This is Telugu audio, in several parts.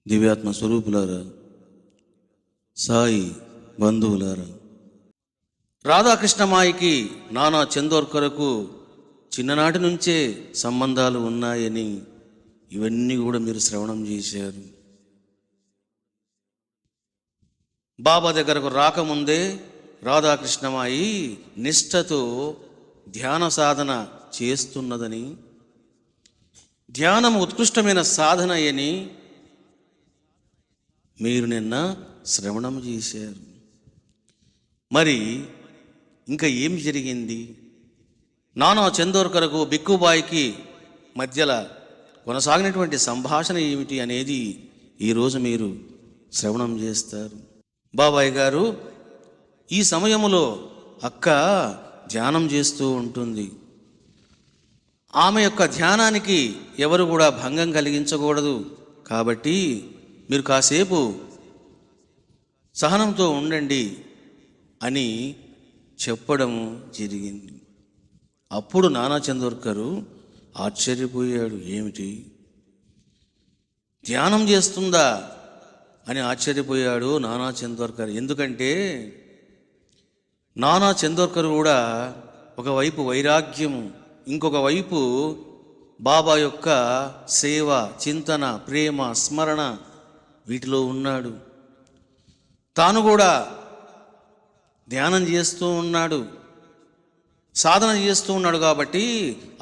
దివ్యాత్మ స్వరూపులారా, సాయి బంధువులారా, రాధాకృష్ణమాయికి నానా చందోర్కరకు చిన్ననాటి నుంచే సంబంధాలు ఉన్నాయని ఇవన్నీ కూడా మీరు శ్రవణం చేశారు. బాబా దగ్గరకు రాకముందే రాధాకృష్ణమాయి నిష్ఠతో ధ్యాన సాధన చేస్తున్నదని, ధ్యానం ఉత్కృష్టమైన సాధన అని మీరు నిన్న శ్రవణం చేశారు. మరి ఇంకా ఏం జరిగింది? నానా చందోర్కరకు బిక్కుబాయికి మధ్యలో కొనసాగినటువంటి సంభాషణ ఏమిటి అనేది ఈరోజు మీరు శ్రవణం చేస్తారు. బాబాయ్ గారు, ఈ సమయంలో అక్క ధ్యానం చేస్తూ ఉంటుంది. ఆమె యొక్క ధ్యానానికి ఎవరు కూడా భంగం కలిగించకూడదు. కాబట్టి మీరు కాసేపు సహనంతో ఉండండి అని చెప్పడం జరిగింది. అప్పుడు నానా చందోర్కరు ఆశ్చర్యపోయాడు. ఏమిటి, ధ్యానం చేస్తుందా అని ఆశ్చర్యపోయాడు నానా చందోర్కర్. ఎందుకంటే నానా చందోర్కర్ కూడా ఒకవైపు వైరాగ్యము, ఇంకొక వైపు బాబా యొక్క సేవ, చింతన, ప్రేమ, స్మరణ వీటిలో ఉన్నాడు. తాను కూడా ధ్యానం చేస్తూ ఉన్నాడు, సాధన చేస్తూ ఉన్నాడు. కాబట్టి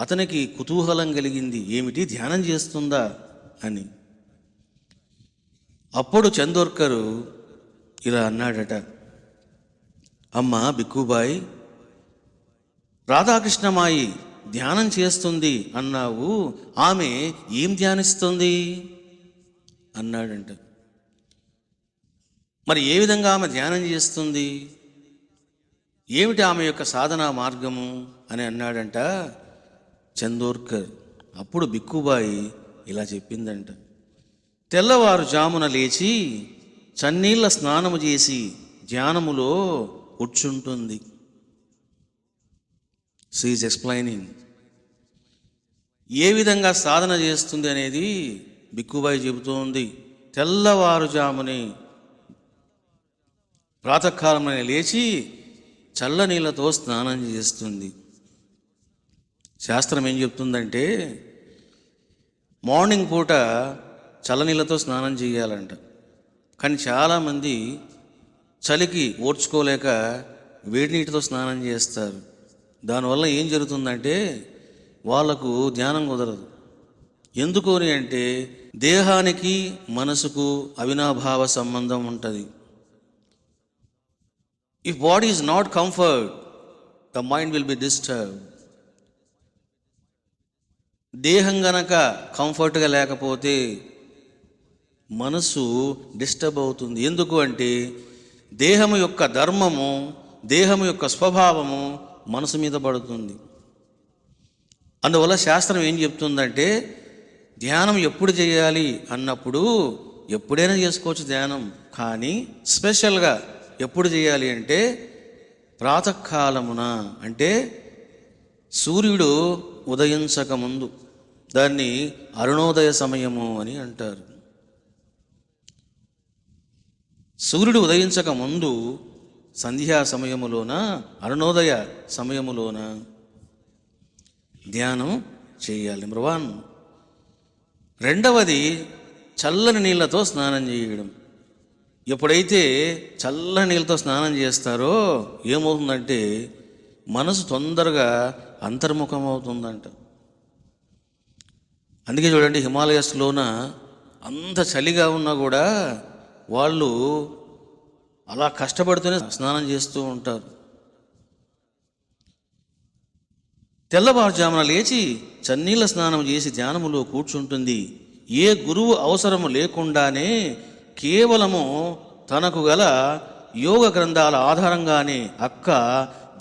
అతనికి కుతూహలం కలిగింది, ఏమిటి ధ్యానం చేస్తుందా అని. అప్పుడు చందోర్కరు ఇలా అన్నాడట, అమ్మ బిక్కుబాయ్, రాధాకృష్ణమాయి ధ్యానం చేస్తుంది అన్నావు, ఆమె ఏం ధ్యానిస్తుంది అన్నాడంట. మరి ఏ విధంగా ఆమె ధ్యానం చేస్తుంది, ఏమిటి ఆమె యొక్క సాధనా మార్గము అని అన్నాడంట చందోర్కర్. అప్పుడు బిక్కుబాయి ఇలా చెప్పిందంట, తెల్లవారుజామున లేచి చన్నీళ్ళ స్నానము చేసి ధ్యానములో కూర్చుంటుంది. షీ ఈజ్ ఎక్స్ప్లెయినింగ్ ఏ విధంగా సాధన చేస్తుంది అనేది బిక్కుబాయి చెబుతూ ఉంది. తెల్లవారుజాముని ప్రాతకాలంలో లేచి చల్ల నీళ్ళతో స్నానం చేస్తుంది. శాస్త్రం ఏం చెప్తుందంటే మార్నింగ్ పూట చల్లనీళ్ళతో స్నానం చేయాలంట. కానీ చాలామంది చలికి ఓర్చుకోలేక వేడి నీటితో స్నానం చేస్తారు. దానివల్ల ఏం జరుగుతుందంటే వాళ్లకు ధ్యానం కుదరదు. ఎందుకు అని అంటే దేహానికి మనసుకు అవినాభావ సంబంధం ఉంటుంది. If body is not comfort, the mind will be disturbed. దేహం గనక కంఫర్ట్గా లేకపోతే మనసు డిస్టర్బ్ అవుతుంది. ఎందుకు అంటే దేహము యొక్క ధర్మము, దేహము యొక్క స్వభావము మనసు మీద పడుతుంది. అందువల్ల శాస్త్రం ఏం చెప్తుందంటే ధ్యానం ఎప్పుడు చేయాలి అన్నప్పుడు ఎప్పుడైనా చేసుకోవచ్చు ధ్యానం, కానీ స్పెషల్గా ఎప్పుడు చేయాలి అంటే ప్రాతకాలమున, అంటే సూర్యుడు ఉదయించక ముందు. దాన్ని అరుణోదయ సమయము అని అంటారు. సూర్యుడు ఉదయించక ముందు సంధ్యా సమయములోన, అరుణోదయ సమయములోన ధ్యానం చేయాలి. నెంబర్ 1. రెండవది చల్లని నీళ్ళతో స్నానం చేయడం. ఎప్పుడైతే చల్లని నీళ్ళతో స్నానం చేస్తారో ఏమవుతుందంటే మనసు తొందరగా అంతర్ముఖం అవుతుందంట. అందుకే చూడండి, హిమాలయస్లోన అంత చలిగా ఉన్నా కూడా వాళ్ళు అలా కష్టపడుతూనే స్నానం చేస్తూ ఉంటారు. తెల్లవారుజామున లేచి చన్నీళ్ళ స్నానం చేసి ధ్యానములో కూర్చుంటుంది. ఏ గురువు అవసరము లేకుండానే కేవలము తనకు గల యోగ గ్రంథాల ఆధారంగానే అక్క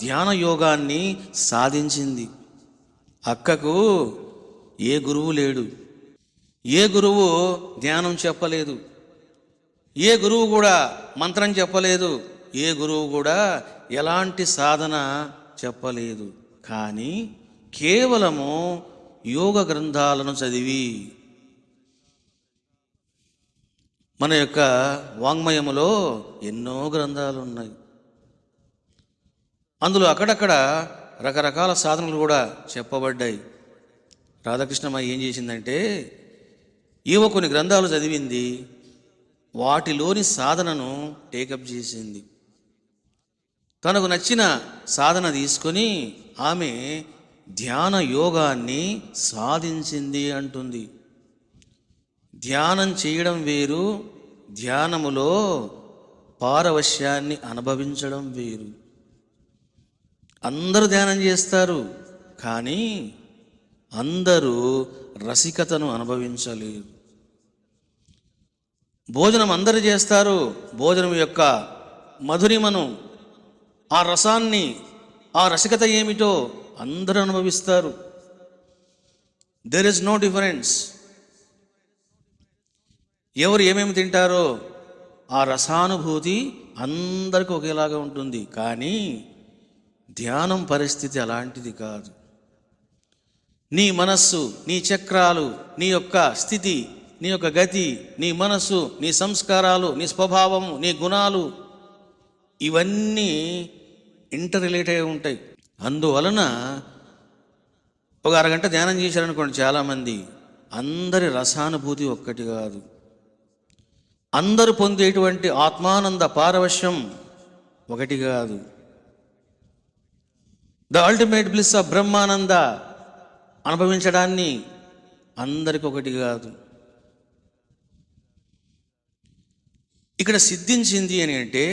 ధ్యాన యోగాన్ని సాధించింది. అక్కకు ఏ గురువు లేడు, ఏ గురువు ధ్యానం చెప్పలేదు, ఏ గురువు కూడా మంత్రం చెప్పలేదు, ఏ గురువు కూడా ఎలాంటి సాధన చెప్పలేదు. కానీ కేవలము యోగ గ్రంథాలను చదివి, మన యొక్క వాంగ్మయములో ఎన్నో గ్రంథాలు ఉన్నాయి, అందులో అక్కడక్కడ రకరకాల సాధనలు కూడా చెప్పబడ్డాయి. రాధాకృష్ణమ్మ ఏం చేసిందంటే ఏవో కొన్ని గ్రంథాలు చదివింది, వాటిలోని సాధనను టేకప్ చేసింది. తనకు నచ్చిన సాధన తీసుకొని ఆమె ధ్యాన యోగాన్ని సాధించింది అంటుంది. ధ్యానం చేయడం వేరు, ధ్యానములో పారవశ్యాన్ని అనుభవించడం వేరు. అందరూ ధ్యానం చేస్తారు, కానీ అందరూ రసికతను అనుభవించలేరు. భోజనం అందరూ చేస్తారు, భోజనం యొక్క మధురిమను, ఆ రసాన్ని, ఆ రసికత ఏమిటో అందరూ అనుభవిస్తారు. There is no difference. ఎవరు ఏమేమి తింటారో ఆ రసానుభూతి అందరికీ ఒకేలాగా ఉంటుంది. కానీ ధ్యానం పరిస్థితి అలాంటిది కాదు. నీ మనస్సు, నీ చక్రాలు, నీ యొక్క స్థితి, నీ యొక్క గతి, నీ మనస్సు, నీ సంస్కారాలు, నీ స్వభావము, నీ గుణాలు, ఇవన్నీ ఇంటర్ రిలేట్ అయి ఉంటాయి. అందువలన ఒక అరగంట ధ్యానం చేశారనుకోండి చాలామంది, అందరి రసానుభూతి ఒక్కటి కాదు. అందరూ పొందేటువంటి ఆత్మానంద పారవశ్యం ఒకటి కాదు. The ultimate bliss of Brahmananda అనుభవించడాన్ని అందరికి ఒకటి కాదు. ఇక్కడ సిద్ధించింది అని అంటే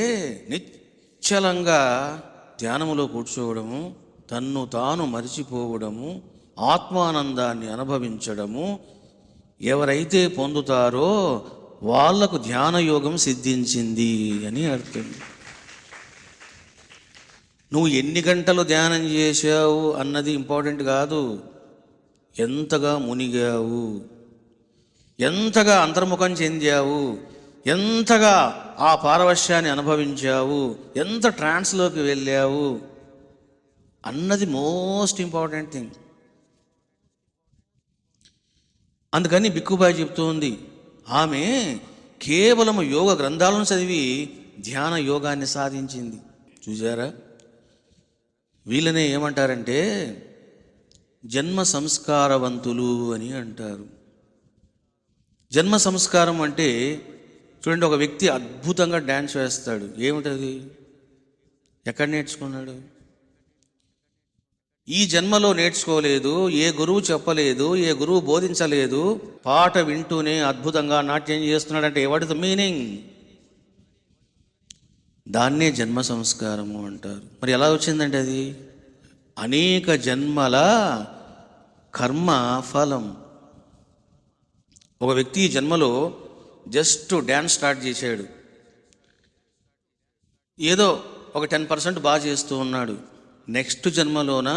నిశ్చలంగా ధ్యానములో కూర్చోవడము, తన్ను తాను మరిచిపోవడము, ఆత్మానందాన్ని అనుభవించడము. ఎవరైతే పొందుతారో వాళ్లకు ధ్యానయోగం సిద్ధించింది అని అర్థం. నువ్వు ఎన్ని గంటలు ధ్యానం చేశావు అన్నది ఇంపార్టెంట్ కాదు, ఎంతగా మునిగావు, ఎంతగా అంతర్ముఖం చెందావు, ఎంతగా ఆ పారవశ్యాన్ని అనుభవించావు, ఎంత ట్రాన్స్లోకి వెళ్ళావు అన్నది మోస్ట్ ఇంపార్టెంట్ థింగ్. అందుకని బిక్కుబాయి చెప్తోంది, ఆమె కేవలం యోగ గ్రంథాలను చదివి ధ్యాన యోగాన్ని సాధించింది. చూసారా, వీళ్ళనే ఏమంటారంటే జన్మ సంస్కారవంతులు అని అంటారు. జన్మ సంస్కారం అంటే చూడండి, ఒక వ్యక్తి అద్భుతంగా డ్యాన్స్ వేస్తాడు, ఏమిటది, ఎక్కడ నేర్చుకున్నాడు? ఈ జన్మలో నేర్చుకోలేదు, ఏ గురువు చెప్పలేదు, ఏ గురువు బోధించలేదు, పాట వింటూనే అద్భుతంగా నాట్యం చేస్తున్నాడంటే వాట్ ఇస్ ద మీనింగ్? దాన్నే జన్మ సంస్కారము అంటారు. మరి ఎలా వచ్చిందంటే అది అనేక జన్మల కర్మ ఫలం. ఒక వ్యక్తి ఈ జన్మలో జస్ట్ డ్యాన్స్ స్టార్ట్ చేశాడు, ఏదో ఒక 10% బాగా చేస్తూ ఉన్నాడు. నెక్స్ట్ జన్మలోన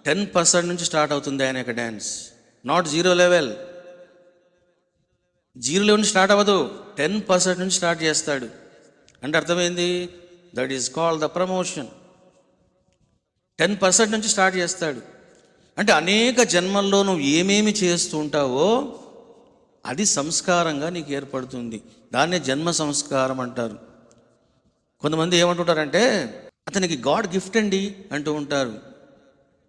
10% నుంచి స్టార్ట్ అవుతుంది ఆయన యొక్క డ్యాన్స్. నాట్ 0 లెవెల్, 0 లెవెల్ నుంచి స్టార్ట్ అవ్వదు, 10% నుంచి స్టార్ట్ చేస్తాడు. అంటే అర్థమైంది, that is called the promotion. 10% నుంచి స్టార్ట్ చేస్తాడు. అంటే అనేక జన్మల్లో నువ్వు ఏమేమి చేస్తూ ఉంటావో అది సంస్కారంగా నీకు ఏర్పడుతుంది. దాన్నే జన్మ సంస్కారం అంటారు. కొంతమంది ఏమంటుంటారంటే అతనికి గాడ్ గిఫ్ట్ అండి అంటూ ఉంటారు.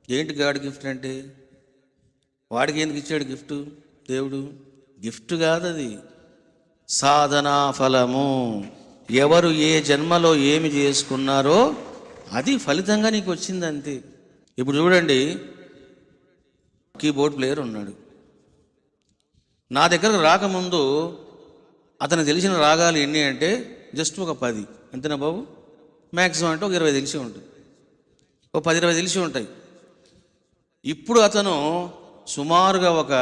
ఏంటి గాడ్ గిఫ్ట్ అంటే? వాడికి ఎందుకు ఇచ్చాడు గిఫ్ట్ దేవుడు? గిఫ్ట్ కాదు అది, సాధనా ఫలము. ఎవరు ఏ జన్మలో ఏమి చేసుకున్నారో అది ఫలితంగా నీకు వచ్చింది అంతే. ఇప్పుడు చూడండి, కీబోర్డ్ ప్లేయర్ ఉన్నాడు, నా దగ్గరకు రాకముందు అతను తెలిసిన రాగాలు ఎన్ని అంటే జస్ట్ ఒక 10, అంతేనా బాబు? మ్యాక్సిమం అంటే ఒక 20 తెలిసి ఉంటుంది, ఒక 10-20 తెలిసి ఉంటాయి. ఇప్పుడు అతను సుమారుగా ఒక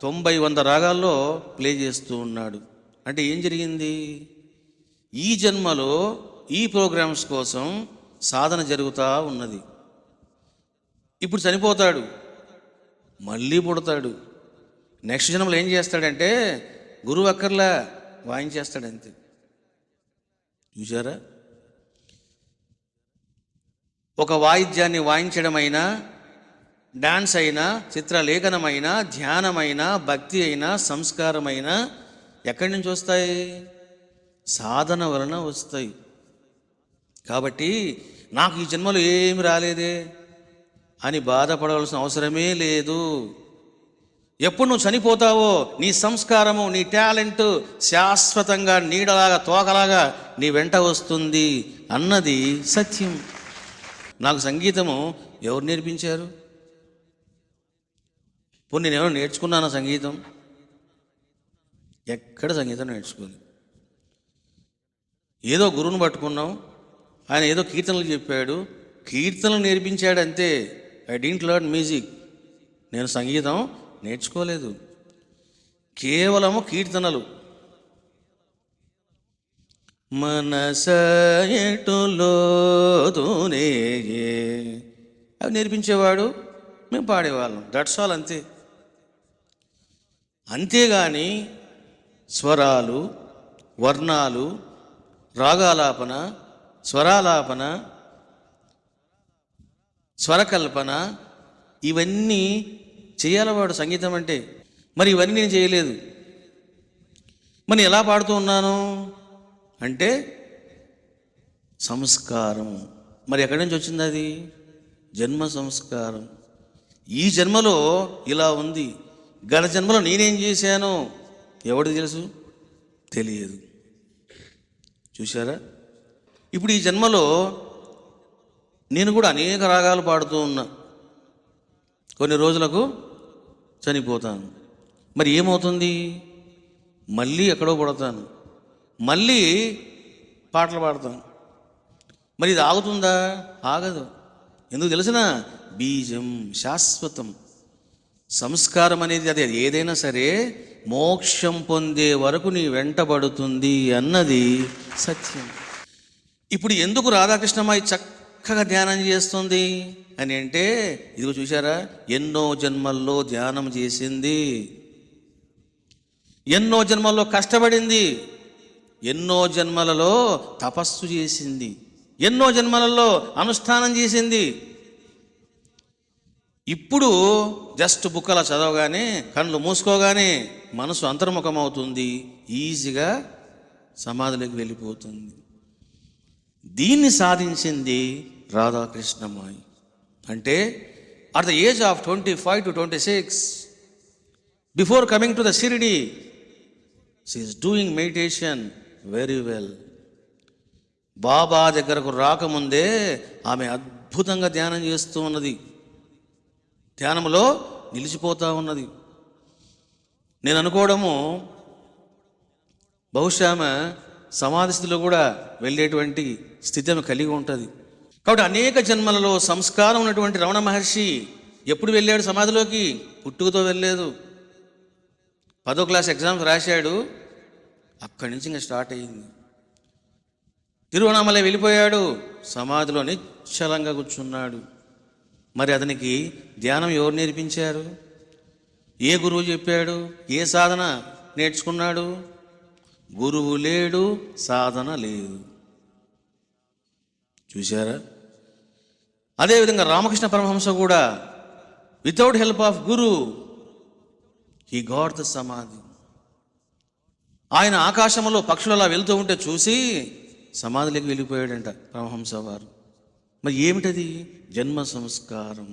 90-100 రాగాల్లో ప్లే చేస్తూ ఉన్నాడు. అంటే ఏం జరిగింది? ఈ జన్మలో ఈ ప్రోగ్రామ్స్ కోసం సాధన జరుగుతూ ఉన్నది. ఇప్పుడు చనిపోతాడు, మళ్ళీ పుడతాడు. నెక్స్ట్ జన్మలో ఏం చేస్తాడంటే గురువు అక్కర్లా వాయించేస్తాడు అంతే. చూసారా? ఒక వాయిద్యాన్ని వాయించడమైనా, డాన్స్ అయినా, చిత్రలేఖనమైనా, ధ్యానమైనా, భక్తి అయినా, సంస్కారమైనా ఎక్కడి నుంచి వస్తాయి? సాధన వలన వస్తాయి. కాబట్టి నాకు ఈ జన్మలో ఏమి రాలేదే అని బాధపడవలసిన అవసరమే లేదు. ఎప్పుడు నువ్వు చనిపోతావో నీ సంస్కారము, నీ టాలెంట్ శాశ్వతంగా నీడలాగా, తోకలాగా నీ వెంట వస్తుంది అన్నది సత్యం. నాకు సంగీతము ఎవరు నేర్పించారు? ఇప్పుడు నేను ఎవరు నేర్చుకున్నానా సంగీతం? ఎక్కడ సంగీతం నేర్చుకోలేదు. ఏదో గురువుని పట్టుకున్నాం, ఆయన ఏదో కీర్తనలు చెప్పాడు, కీర్తనలు నేర్పించాడు అంతే. I didn't learn music. నేను సంగీతం నేర్చుకోలేదు, కేవలము కీర్తనలు. మనస ఎటులోతునే అవి నేర్పించేవాడు, మేము పాడేవాళ్ళం. దట్స్ ఆల్, అంతే. అంతేగాని స్వరాలు, వర్ణాలు, రాగాలాపన, స్వరాలాపన, స్వరకల్పన ఇవన్నీ చేయాలవాడు సంగీతం అంటే. మరి ఇవన్నీ నేను చేయలేదు. మరి ఎలా పాడుతూ ఉన్నాను అంటే సంస్కారం. మరి ఎక్కడి నుంచి వచ్చింది అది? జన్మ సంస్కారం. ఈ జన్మలో ఇలా ఉంది, గత జన్మలో నేనేం చేశాను ఎవడికి తెలుసు? తెలియదు. చూసారా? ఇప్పుడు ఈ జన్మలో నేను కూడా అనేక రాగాలు పాడుతూ ఉన్నా. కొన్ని రోజులకు చనిపోతాను. మరి ఏమవుతుంది? మళ్ళీ ఎక్కడో పడతాను, మళ్ళీ పాటలు పాడతాను. మరి ఇది ఆగుతుందా? ఆగదు. ఎందుకు తెలిసిన? బీజం శాశ్వతం. సంస్కారం అనేది అది ఏదైనా సరే మోక్షం పొందే వరకు నీ వెంటబడుతుంది అన్నది సత్యం. ఇప్పుడు ఎందుకు రాధాకృష్ణమ్మాయి చక్కగా ధ్యానం చేస్తుంది అని అంటే, ఇదిగో చూసారా, ఎన్నో జన్మల్లో ధ్యానం చేసింది, ఎన్నో జన్మల్లో కష్టపడింది, ఎన్నో జన్మలలో తపస్సు చేసింది, ఎన్నో జన్మలలో అనుష్ఠానం చేసింది. ఇప్పుడు జస్ట్ బుక్కలా చదవగానే, కళ్ళు మూసుకోగానే మనసు అంతర్ముఖం అవుతుంది, ఈజీగా సమాధిలోకి వెళ్ళిపోతుంది. దీన్ని సాధించింది రాధాకృష్ణమ్మాయి. అంటే at the age of 25 to 26, before coming to the Shirdi, she is doing meditation very well. Baba దగ్గరకు రాకముందే ఆమె అద్భుతంగా ధ్యానం చేస్తూ ఉన్నది, ధ్యానంలో నిలిచిపోతూ ఉన్నది. నేను అనుకోవడము బహుశా ఆమె సమాధి స్థితిలో కూడా వెళ్ళేటువంటి స్థితి ఆమె కలిగి ఉంటుంది. కాబట్టి అనేక జన్మలలో సంస్కారం ఉన్నటువంటి రమణ మహర్షి ఎప్పుడు వెళ్ళాడు సమాధిలోకి? పుట్టుకతో వెళ్ళలేదు. 10వ క్లాస్ ఎగ్జామ్స్ రాశాడు, అక్కడి నుంచి ఇంకా స్టార్ట్ అయ్యింది. తిరువణామలై వెళ్ళిపోయాడు, సమాధిలో నిశ్చలంగా కూర్చున్నాడు. మరి అతనికి ధ్యానం ఎవరు నేర్పించారు? ఏ గురువు చెప్పాడు? ఏ సాధన నేర్చుకున్నాడు? గురువు లేడు, సాధన లేదు. చూశారా? అదేవిధంగా రామకృష్ణ పరమహంస కూడా without help of Guru he got the సమాధి. ఆయన ఆకాశంలో పక్షులు అలా వెళ్తూ ఉంటే చూసి సమాధిలోకి వెళ్ళిపోయాడంట పరమహంస వారు. మరి ఏమిటది? జన్మ సంస్కారం.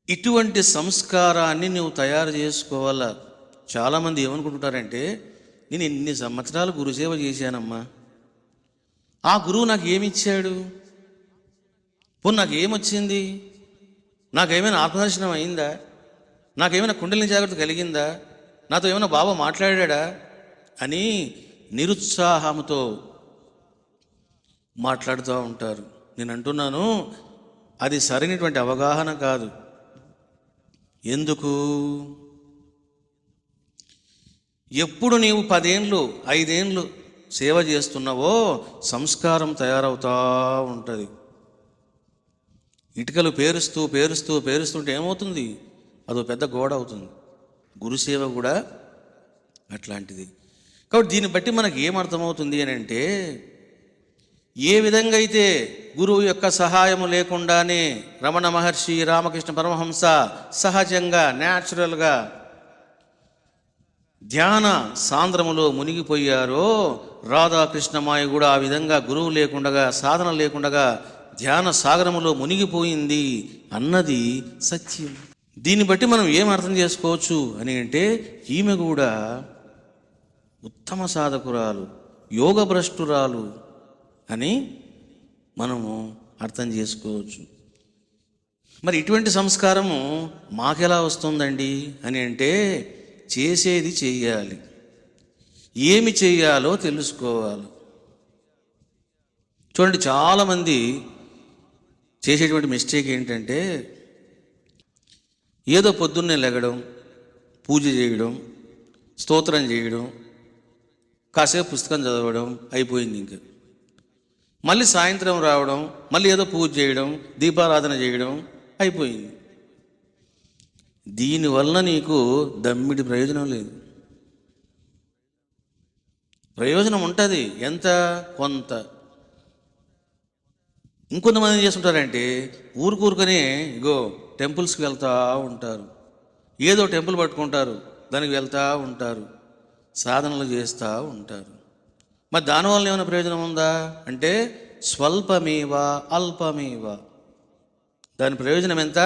ఇటువంటి సంస్కారాన్ని నువ్వు తయారు చేసుకోవాలా. చాలామంది ఏమనుకుంటుంటారంటే, నేను ఎన్ని సంవత్సరాలు గురుసేవ చేశానమ్మా, ఆ గురువు నాకు ఏమిచ్చాడు? పోనీ నాకు ఏమొచ్చింది? నాకేమైనా ఆత్మదర్శనం అయిందా? నాకేమైనా కుండలిని జాగ్రత్త కలిగిందా? నాతో ఏమైనా బాబా మాట్లాడా అని నిరుత్సాహంతో మాట్లాడుతూ ఉంటారు. నేను అంటున్నాను, అది సరైనటువంటి అవగాహన కాదు. ఎందుకు? ఎప్పుడు నీవు 10 ఏళ్ళు 5 ఏళ్ళు సేవ చేస్తున్నావో సంస్కారం తయారవుతూ ఉంటుంది. ఇటుకలు పేరుస్తూ పేరుస్తూ పేరుస్తుంటే ఏమవుతుంది? అదో పెద్ద గోడ అవుతుంది. గురుసేవ కూడా అట్లాంటిది. కాబట్టి దీన్ని బట్టి మనకి ఏమర్థమవుతుంది అని అంటే, ఏ విధంగా అయితే గురువు యొక్క సహాయము లేకుండానే రమణ మహర్షి, రామకృష్ణ పరమహంస సహజంగా న్యాచురల్గా ధ్యాన సాంద్రములో మునిగిపోయారో, రాధాకృష్ణమాయ కూడా ఆ విధంగా గురువు లేకుండా, సాధన లేకుండా ధ్యాన సాగరములో మునిగిపోయింది అన్నది సత్యం. దీన్ని బట్టి మనం ఏం అర్థం చేసుకోవచ్చు అని అంటే, ఈమె కూడా ఉత్తమ సాధకురాలు, యోగ భ్రష్టురాలు అని మనము అర్థం చేసుకోవచ్చు. మరి ఇటువంటి సంస్కారము మాకెలా వస్తుందండి అని అంటే, చేసేది చెయ్యాలి, ఏమి చెయ్యాలో తెలుసుకోవాలి. చూడండి, చాలామంది చేసేటువంటి మిస్టేక్ ఏంటంటే, ఏదో పొద్దున్నే లెగడం, పూజ చేయడం, స్తోత్రం చేయడం, కాసేపు పుస్తకం చదవడం, అయిపోయింది. ఇంకా మళ్ళీ సాయంత్రం రావడం, మళ్ళీ ఏదో పూజ చేయడం, దీపారాధన చేయడం, అయిపోయింది. దీనివల్ల నీకు దమ్మిడి ప్రయోజనం లేదు. ప్రయోజనం ఉంటుంది, ఎంత కొంత. ఇంకొంతమంది ఏం చేస్తుంటారంటే, ఊరుకూరుకనే ఇగో టెంపుల్స్కి వెళ్తూ ఉంటారు, ఏదో టెంపుల్ పట్టుకుంటారు, దానికి వెళ్తూ ఉంటారు, సాధనలు చేస్తూ ఉంటారు. మరి దానివల్ల ఏమైనా ప్రయోజనం ఉందా అంటే, స్వల్పమేవ అల్పమేవ. దాని ప్రయోజనం ఎంత?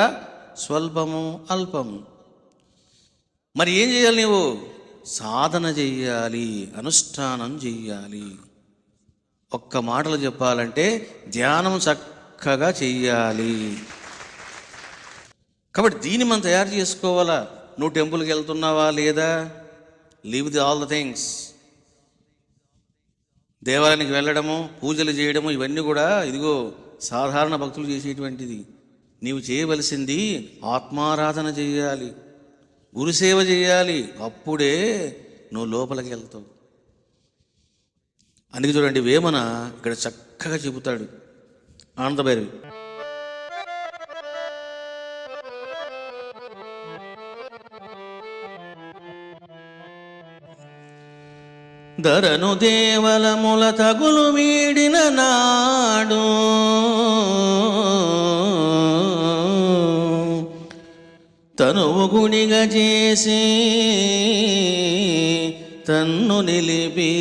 స్వల్పము, అల్పము. మరి ఏం చేయాలి? నీవు సాధన చెయ్యాలి, అనుష్ఠానం చెయ్యాలి. ఒక్క మాటలు చెప్పాలంటే ధ్యానం చక్కగా చెయ్యాలి. కాబట్టి దీన్ని మనం తయారు చేసుకోవాలా. నువ్వు టెంపుల్కి వెళ్తున్నావా లేదా? Leave all the things. దేవాలయానికి వెళ్ళడము, పూజలు చేయడము, ఇవన్నీ కూడా ఇదిగో సాధారణ భక్తులు చేసేటువంటిది. నీవు చేయవలసింది ఆత్మారాధన చేయాలి, గురుసేవ చేయాలి. అప్పుడే నువ్వు లోపలికి వెళ్తావు. అందుకే చూడండి, వేమన ఇక్కడ చక్కగా చెబుతాడు, ఆనందభైరవి. ధరను దేవలముల తగులు వీడిన నాడు, తనువు గుడిగా చేసి తన్ను నిలిపి,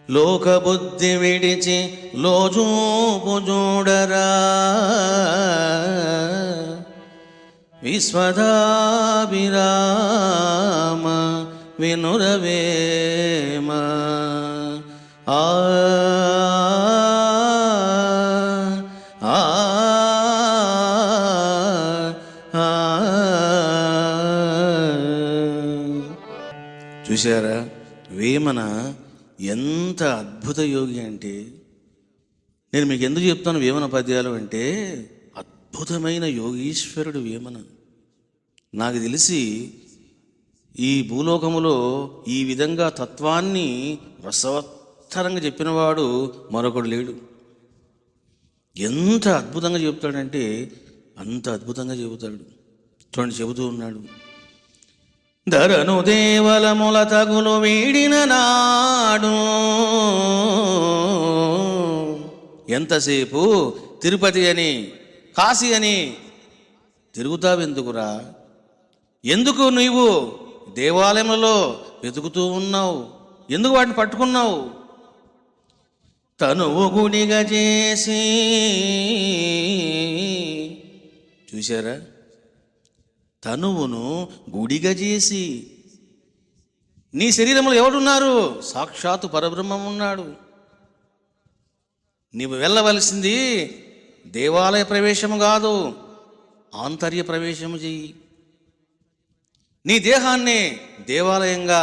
లోకబుద్ధి విడిచి లోజూపు చూడరా, విశ్వదాభిరామ వినురవేమ. ఆ చూశారా, వేమన ఎంత అద్భుత యోగి అంటే. నేను మీకు ఎందుకు చెప్తాను వేమన పద్యాలు అంటే, అద్భుతమైన యోగీశ్వరుడు వేమన. నాకు తెలిసి ఈ భూలోకములో ఈ విధంగా తత్వాన్ని రసవత్తరంగా చెప్పినవాడు మరొకడు లేడు. ఎంత అద్భుతంగా చెబుతాడంటే అంత అద్భుతంగా చెబుతాడు. చూడండి, చెబుతూ ఉన్నాడు, ధరను దేవలముల తగులు వీడిన నాడు. ఎంతసేపు తిరుపతి అని, కాశీ అని తిరుగుతావెందుకురా? ఎందుకు నీవు దేవాలయంలో వెతుకుతూ ఉన్నావు? ఎందుకు వాటిని పట్టుకున్నావు? తనువు గుడిగా చేసి, చూశారా, తనువును గుడిగా చేసి. నీ శరీరంలో ఎవడున్నారు? సాక్షాత్తు పరబ్రహ్మం ఉన్నాడు. నీవు వెళ్ళవలసింది దేవాలయ ప్రవేశము కాదు, ఆంతర్య ప్రవేశము చెయ్యి. నీ దేహాన్ని దేవాలయంగా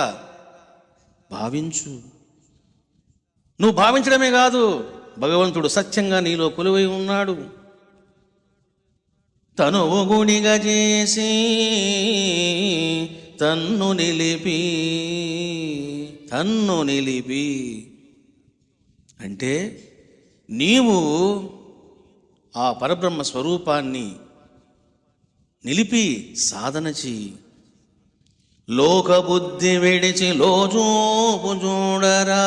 భావించు. నువ్వు భావించడమే కాదు, భగవంతుడు సత్యంగా నీలో కొలువై ఉన్నాడు. తనువు గుడిగా చేసి తన్ను నిలిపి అంటే నీవు ఆ పరబ్రహ్మ స్వరూపాన్ని నిలిపి సాధన చెయ్యి. లోకబుద్ధి విడిచి లోచూపు చూడరా.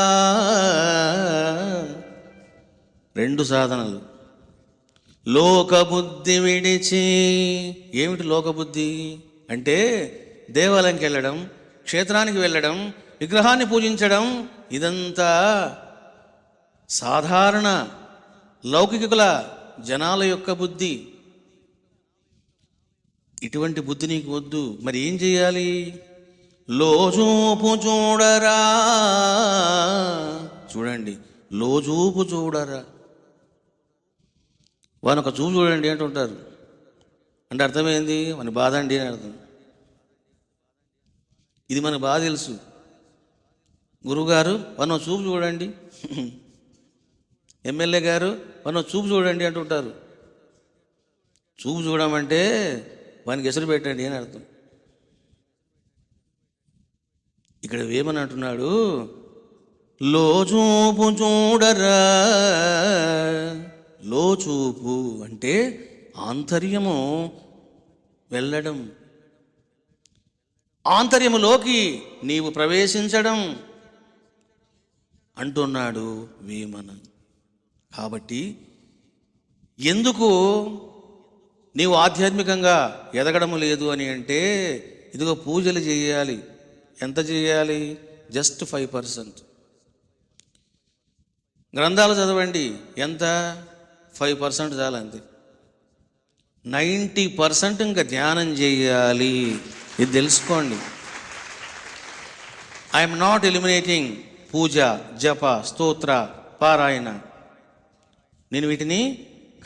2 సాధనలు. లోకబుద్ధి విడిచి, ఏమిటి లోకబుద్ధి అంటే దేవాలయంకి వెళ్ళడం, క్షేత్రానికి వెళ్ళడం, విగ్రహాన్ని పూజించడం, ఇదంతా సాధారణ లౌకికుల జనాల యొక్క బుద్ధి. ఇటువంటి బుద్ధి నీకు వద్దు. మరి ఏం చేయాలి? లోచూపు చూడరా. చూడండి, లోచూపు చూడరా. వాని ఒక చూపు చూడండి అంటుంటారు. అంటే అర్థమైంది మన బాధ అండి అని అర్థం. ఇది మనకు బాగా తెలుసు. గురువుగారు వాని ఒక చూపు చూడండి, ఎమ్మెల్యే గారు వాని ఒక చూపు చూడండి అంటుంటారు. చూపు చూడమంటే వానికి ఎసరు పెట్టండి అని అర్థం. ఇక్కడ వేమని అంటున్నాడు, లోచూపు చూడరా. లోచూపు అంటే ఆంతర్యము వెళ్ళడం, ఆంతర్యములోకి నీవు ప్రవేశించడం అంటున్నాడు వేమన. కాబట్టి ఎందుకు నీవు ఆధ్యాత్మికంగా ఎదగడం లేదు అని అంటే, ఇదిగో పూజలు చేయాలి. ఎంత చేయాలి? జస్ట్ 5%. గ్రంథాలు చదవండి, ఎంత? 5% చాలు, అంతే. 90% ఇంకా ధ్యానం చేయాలి. ఇది తెలుసుకోండి. ఐఎమ్ నాట్ ఎలిమినేటింగ్ పూజ, జప, స్తోత్ర, పారాయణ. నేను వీటిని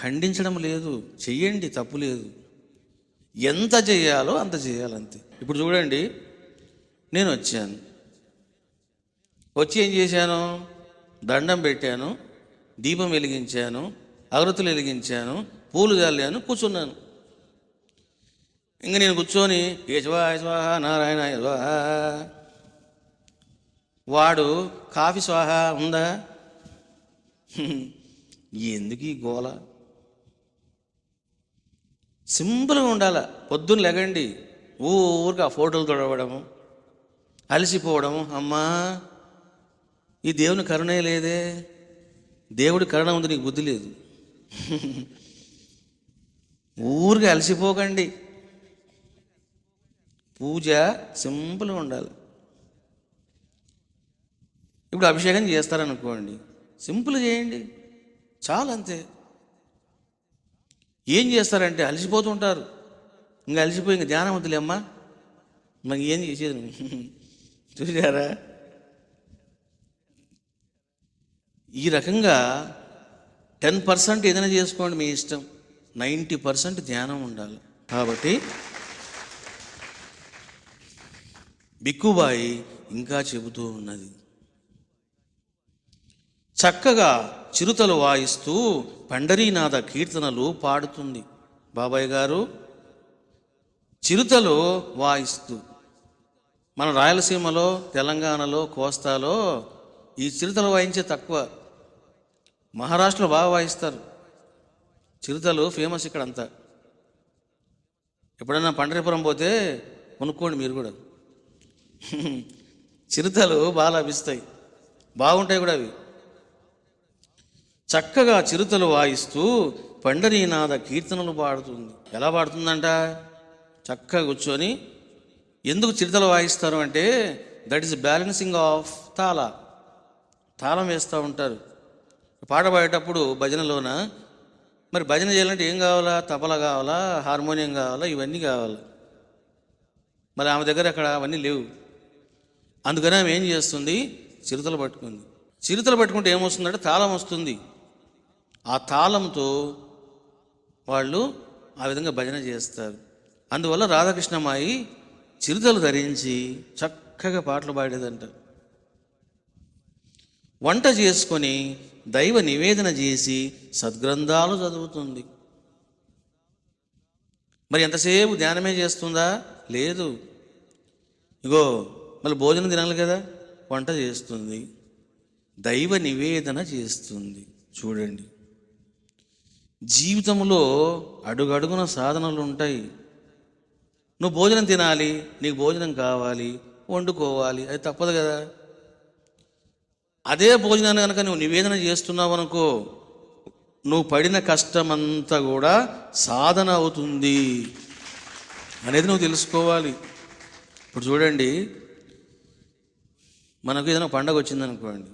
ఖండించడం లేదు. చెయ్యండి, తప్పు లేదు. ఎంత చేయాలో అంత చేయాలంతే. ఇప్పుడు చూడండి, నేను వచ్చాను, వచ్చి ఏం చేశాను? దండం పెట్టాను, దీపం వెలిగించాను, అగరత్తులు వెలిగించాను, పూలు చల్లాను, కూర్చున్నాను. ఇంక నేను కూర్చొని యజ్వాహ స్వాహ నారాయణ యజ్వాహ, వాడు కాఫీ స్వాహ ఉందా? ఎందుకు ఈ గోల? సింపుల్గా ఉండాల. పొద్దున్న లెగండి, ఊరికి ఆ ఫోటోలు తొడవడము, అలసిపోవడము. అమ్మా, ఈ దేవుని కరుణే లేదే. దేవుడి కరుణ ఉంది, నీకు బుద్ధి లేదు. ఊరికి అలసిపోకండి. పూజ సింపుల్గా ఉండాలి. ఇప్పుడు అభిషేకం చేస్తారనుకోండి, సింపుల్ చేయండి, చాలా, అంతే. ఏం చేస్తారంటే అలసిపోతుంటారు. ఇంకా అలసిపోయి ఇంకా ధ్యానం వద్దులే అమ్మా, మాకు ఏం చేసేది. చూసారా? ఈ రకంగా 10% ఏదైనా చేసుకోండి, మీ ఇష్టం. 90% ధ్యానం ఉండాలి. కాబట్టి బిక్కుబాయి ఇంకా చెబుతూ ఉన్నది, చక్కగా చిరుతలు వాయిస్తూ పండరీనాథ కీర్తనలు పాడుతుంది. బాబాయ్ గారు చిరుతలు వాయిస్తూ, మన రాయలసీమలో, తెలంగాణలో, కోస్తాలో ఈ చిరుతలు వాయించే తక్కువ. మహారాష్ట్రలో బాగా వాయిస్తారు. చిరుతలు ఫేమస్ ఇక్కడ అంతా. ఎప్పుడైనా పండరీపురం పోతే కొనుక్కోండి మీరు కూడా. చిరుతలు బాగా లభిస్తాయి, బాగుంటాయి కూడా అవి. చక్కగా చిరుతలు వాయిస్తూ పండరీనాథ కీర్తనలు పాడుతుంది. ఎలా పాడుతుందంట? చక్కగా కూర్చొని. ఎందుకు చిరుతలు వాయిస్తారు అంటే, దట్ ఈస్ బ్యాలెన్సింగ్ ఆఫ్ తాళం వేస్తూ ఉంటారు. పాట పాడేటప్పుడు భజనలోన, మరి భజన చేయాలంటే ఏం కావాలా? తబల కావాలా, హార్మోనియం కావాలా, ఇవన్నీ కావాలి. మరి ఆమె దగ్గర అక్కడ అవన్నీ లేవు. అందుకని ఆమె ఏం చేస్తుంది? చిరుతలు పట్టుకుంది. చిరుతలు పట్టుకుంటే ఏమొస్తుందంటే తాళం వస్తుంది. ఆ తాళంతో వాళ్ళు ఆ విధంగా భజన చేస్తారు. అందువల్ల రాధాకృష్ణమాయి చిరుతలు ధరించి చక్కగా పాటలు పాడేదంట. వంట చేసుకొని దైవ నివేదన చేసి సద్గ్రంథాలు చదువుతుంది. మరి ఎంతసేపు ధ్యానమే చేస్తుందా? లేదు. ఇగో మళ్ళీ భోజనం తినాలి కదా, వంట చేస్తుంది, దైవ నివేదన చేస్తుంది. చూడండి, జీవితంలో అడుగడుగున సాధనలు ఉంటాయి. నువ్వు భోజనం తినాలి, నీకు భోజనం కావాలి, వండుకోవాలి, అది తప్పదు కదా. అదే భోజనాన్ని కనుక నువ్వు నివేదన చేస్తున్నావు అనుకో, నువ్వు పడిన కష్టమంతా కూడా సాధన అవుతుంది అనేది నువ్వు తెలుసుకోవాలి. ఇప్పుడు చూడండి, మనకు ఏదైనా పండగ వచ్చిందనుకోండి,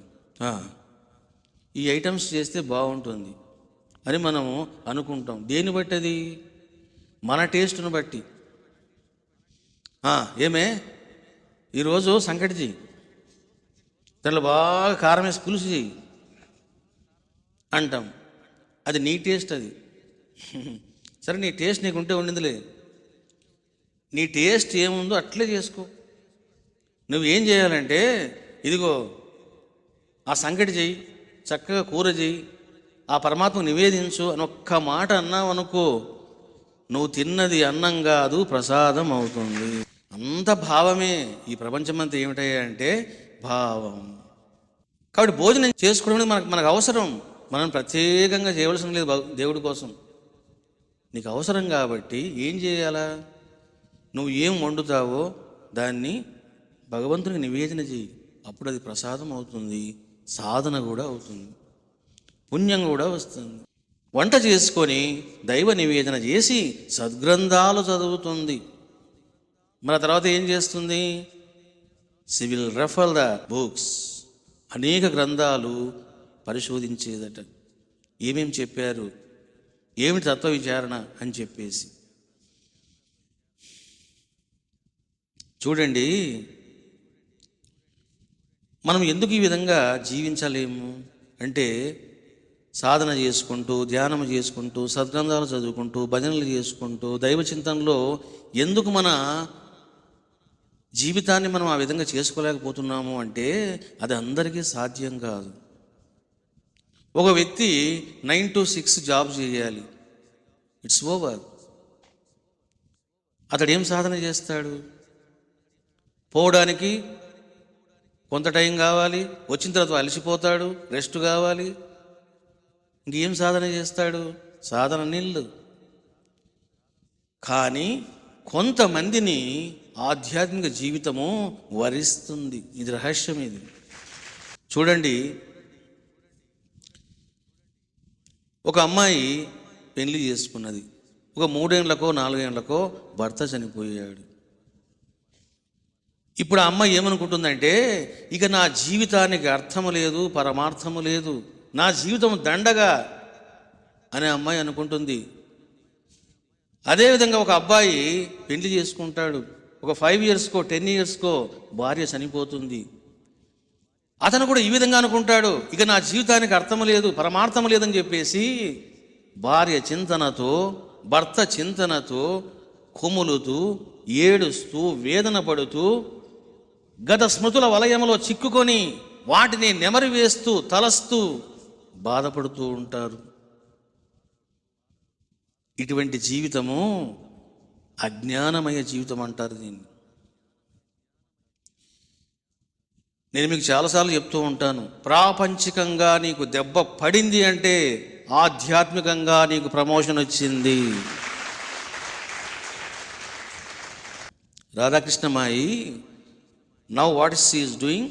ఈ ఐటమ్స్ చేస్తే బాగుంటుంది అని మనము అనుకుంటాం. దేన్ని బట్టి? అది మన టేస్ట్ను బట్టి. ఏమే ఈరోజు సంకటి చెయ్యి, దాంట్లో బాగా కారం వేసి పులుసు చెయ్యి అంటాం. అది నీ టేస్ట్. అది సరే, నీ టేస్ట్ నీకు ఉంటే ఉండిందిలే. నీ టేస్ట్ ఏముందో అట్లే చేసుకో. నువ్వేం చేయాలంటే, ఇదిగో ఆ సంకటి చెయ్యి, చక్కగా కూర చెయ్యి, ఆ పరమాత్మకు నివేదించు అని ఒక్క మాట అన్నావు అనుకో, నువ్వు తిన్నది అన్నం కాదు, ప్రసాదం అవుతుంది. అంత భావమే. ఈ ప్రపంచమంతా ఏమిటయ్యా అంటే భావం. కాబట్టి భోజనం చేసుకోవడం మనకు అవసరం. మనం ప్రత్యేకంగా చేయవలసిన లేదు దేవుడి కోసం. నీకు అవసరం కాబట్టి ఏం చేయాలా? నువ్వు ఏం వండుతావో దాన్ని భగవంతునికి నివేదన చేయి. అప్పుడు అది ప్రసాదం అవుతుంది, సాధన కూడా అవుతుంది, పుణ్యం కూడా వస్తుంది. వంట చేసుకొని దైవ నివేదన చేసి సద్గ్రంథాలు చదువుతుంది. మన తర్వాత ఏం చేస్తుంది? సివిల్ రెఫర్ ద బుక్స్, అనేక గ్రంథాలు పరిశోధించేదట. ఏమేమి చెప్పారు, ఏమిటి తత్వ విచారణ అని చెప్పేసి. చూడండి, మనం ఎందుకు ఈ విధంగా జీవించలేము అంటే, సాధన చేసుకుంటూ, ధ్యానం చేసుకుంటూ, సద్గ్రంథాలు చదువుకుంటూ, భజనలు చేసుకుంటూ, దైవ చింతనలో ఎందుకు మన జీవితాన్ని మనం ఆ విధంగా చేసుకోలేకపోతున్నాము అంటే, అది అందరికీ సాధ్యం కాదు. ఒక వ్యక్తి 9 to 6 జాబ్ చేయాలి, ఇట్స్ ఓవర్. అతడు ఏం సాధన చేస్తాడు? పోవడానికి కొంత టైం కావాలి, వచ్చిన తర్వాత అలసిపోతాడు, రెస్ట్ కావాలి, ఇంకేం సాధన చేస్తాడు? సాధన నిల్లు. కానీ కొంతమందిని ఆధ్యాత్మిక జీవితము వరిస్తుంది. ఇది రహస్యం. ఇది చూడండి, ఒక అమ్మాయి పెళ్లి చేసుకున్నది. ఒక 3 ఏళ్లకో 4 ఏళ్లకో భర్త చనిపోయాడు. ఇప్పుడు ఆ అమ్మాయి ఏమనుకుంటుందంటే, ఇక నా జీవితానికి అర్థము లేదు, పరమార్థము లేదు, నా జీవితం దండగా అనే అమ్మాయి అనుకుంటుంది. అదేవిధంగా ఒక అబ్బాయి పెళ్లి చేసుకుంటాడు. ఒక 5 yearsకో 10 yearsకో భార్య చనిపోతుంది. అతను కూడా ఈ విధంగా అనుకుంటాడు, ఇక నా జీవితానికి అర్థం లేదు, పరమార్థం లేదని చెప్పేసి భార్య చింతనతో, భర్త చింతనతో కుములుతూ, ఏడుస్తూ, వేదన పడుతూ, గత స్మృతుల వలయంలో చిక్కుకొని వాటిని నెమరి వేస్తూ, తలస్తూ బాధపడుతూ ఉంటారు. ఇటువంటి జీవితము అజ్ఞానమయ జీవితం అంటారు దీన్ని. నేను మీకు చాలాసార్లు చెప్తూ ఉంటాను, ప్రాపంచికంగా నీకు దెబ్బ పడింది అంటే ఆధ్యాత్మికంగా నీకు ప్రమోషన్ వచ్చింది. Radhakrishnamayi now what she is doing?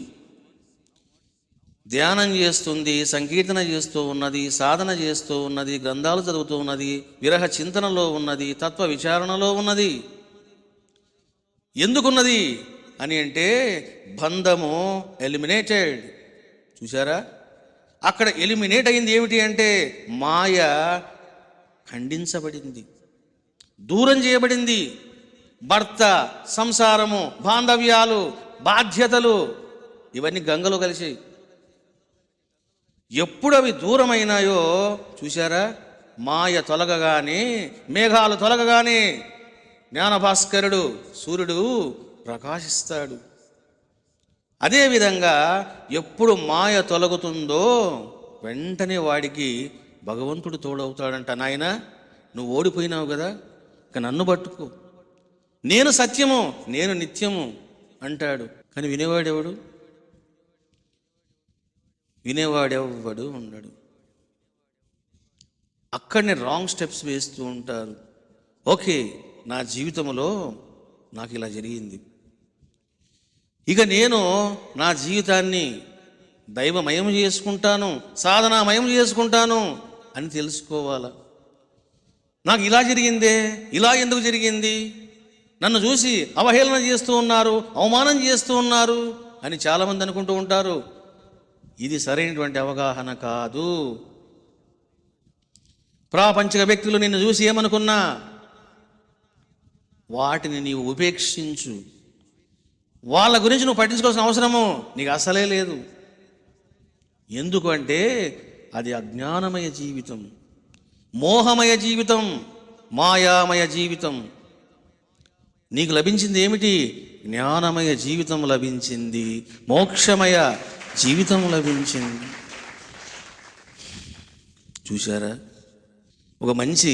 ధ్యానం చేస్తుంది, సంకీర్తన చేస్తూ ఉన్నది, సాధన చేస్తూ ఉన్నది, గ్రంథాలు చదువుతూ ఉన్నది, విరహ చింతనలో ఉన్నది, తత్వ విచారణలో ఉన్నది. ఎందుకున్నది అని అంటే, బంధము ఎలిమినేటెడ్. చూసారా, అక్కడ ఎలిమినేట్ అయింది ఏమిటి అంటే, మాయ ఖండించబడింది, దూరం చేయబడింది. భర్త, సంసారము, బాంధవ్యాలు, బాధ్యతలు ఇవన్నీ గంగలో కలిసి ఎప్పుడు అవి దూరమైనాయో చూశారా, మాయ తొలగగానే, మేఘాలు తొలగగానే జ్ఞానభాస్కరుడు సూర్యుడు ప్రకాశిస్తాడు. అదేవిధంగా ఎప్పుడు మాయ తొలగుతుందో వెంటనే వాడికి భగవంతుడు తోడవుతాడంట. నాయనా, నువ్వు ఓడిపోయినావు కదా, ఇక నన్ను పట్టుకో, నేను సత్యము, నేను నిత్యము, అంటాడు. కానీ వినేవాడెవడు? వినేవాడెవ్వడు ఉండడు. అక్కడనే రాంగ్ స్టెప్స్ వేస్తూ ఉంటారు. ఓకే, నా జీవితంలో నాకు ఇలా జరిగింది, ఇక నేను నా జీవితాన్ని దైవమయం చేసుకుంటాను, సాధనామయం చేసుకుంటాను అని తెలుసుకోవాలా. నాకు ఇలా జరిగిందే, ఇలా ఎందుకు జరిగింది, నన్ను చూసి అవహేళన చేస్తూ ఉన్నారు, అవమానం చేస్తూ ఉన్నారు అని చాలామంది అనుకుంటూ ఉంటారు. ఇది సరైనటువంటి అవగాహన కాదు. ప్రాపంచిక వ్యక్తులు నిన్ను చూసి ఏమనుకున్నా వాటిని నీవు ఉపేక్షించు. వాళ్ళ గురించి నువ్వు పట్టించుకోవాల్సిన అవసరము నీకు అసలే లేదు. ఎందుకంటే అది అజ్ఞానమయ జీవితం, మోహమయ జీవితం, మాయామయ జీవితం. నీకు లభించింది ఏమిటి? జ్ఞానమయ జీవితం లభించింది, మోక్షమయ జీవితం లభించింది. చూశారా? ఒక మంచి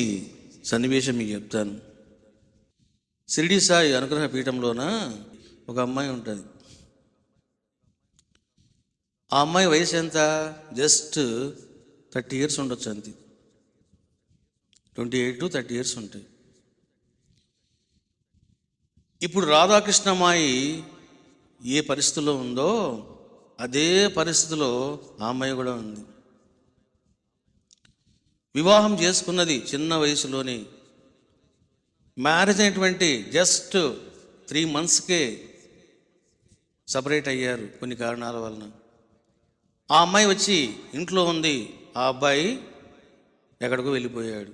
సన్నివేశం మీకు చెప్తాను. షిరిడి సాయి అనుగ్రహ పీఠంలోన ఒక అమ్మాయి ఉంటుంది. ఆ అమ్మాయి వయసు ఎంత? జస్ట్ 30 years ఉండొచ్చు, అంతే. 28 to 30 years ఉంటాయి. ఇప్పుడు రాధాకృష్ణమ్మాయి ఏ పరిస్థితిలో ఉందో అదే పరిస్థితిలో ఆ అమ్మాయి కూడా ఉంది. వివాహం చేసుకున్నది చిన్న వయసులోనే. మ్యారేజ్ అయినటువంటి జస్ట్ 3 monthsకే సపరేట్ అయ్యారు కొన్ని కారణాల వలన. ఆ అమ్మాయి వచ్చి ఇంట్లో ఉంది, ఆ అబ్బాయి ఎక్కడికో వెళ్ళిపోయాడు.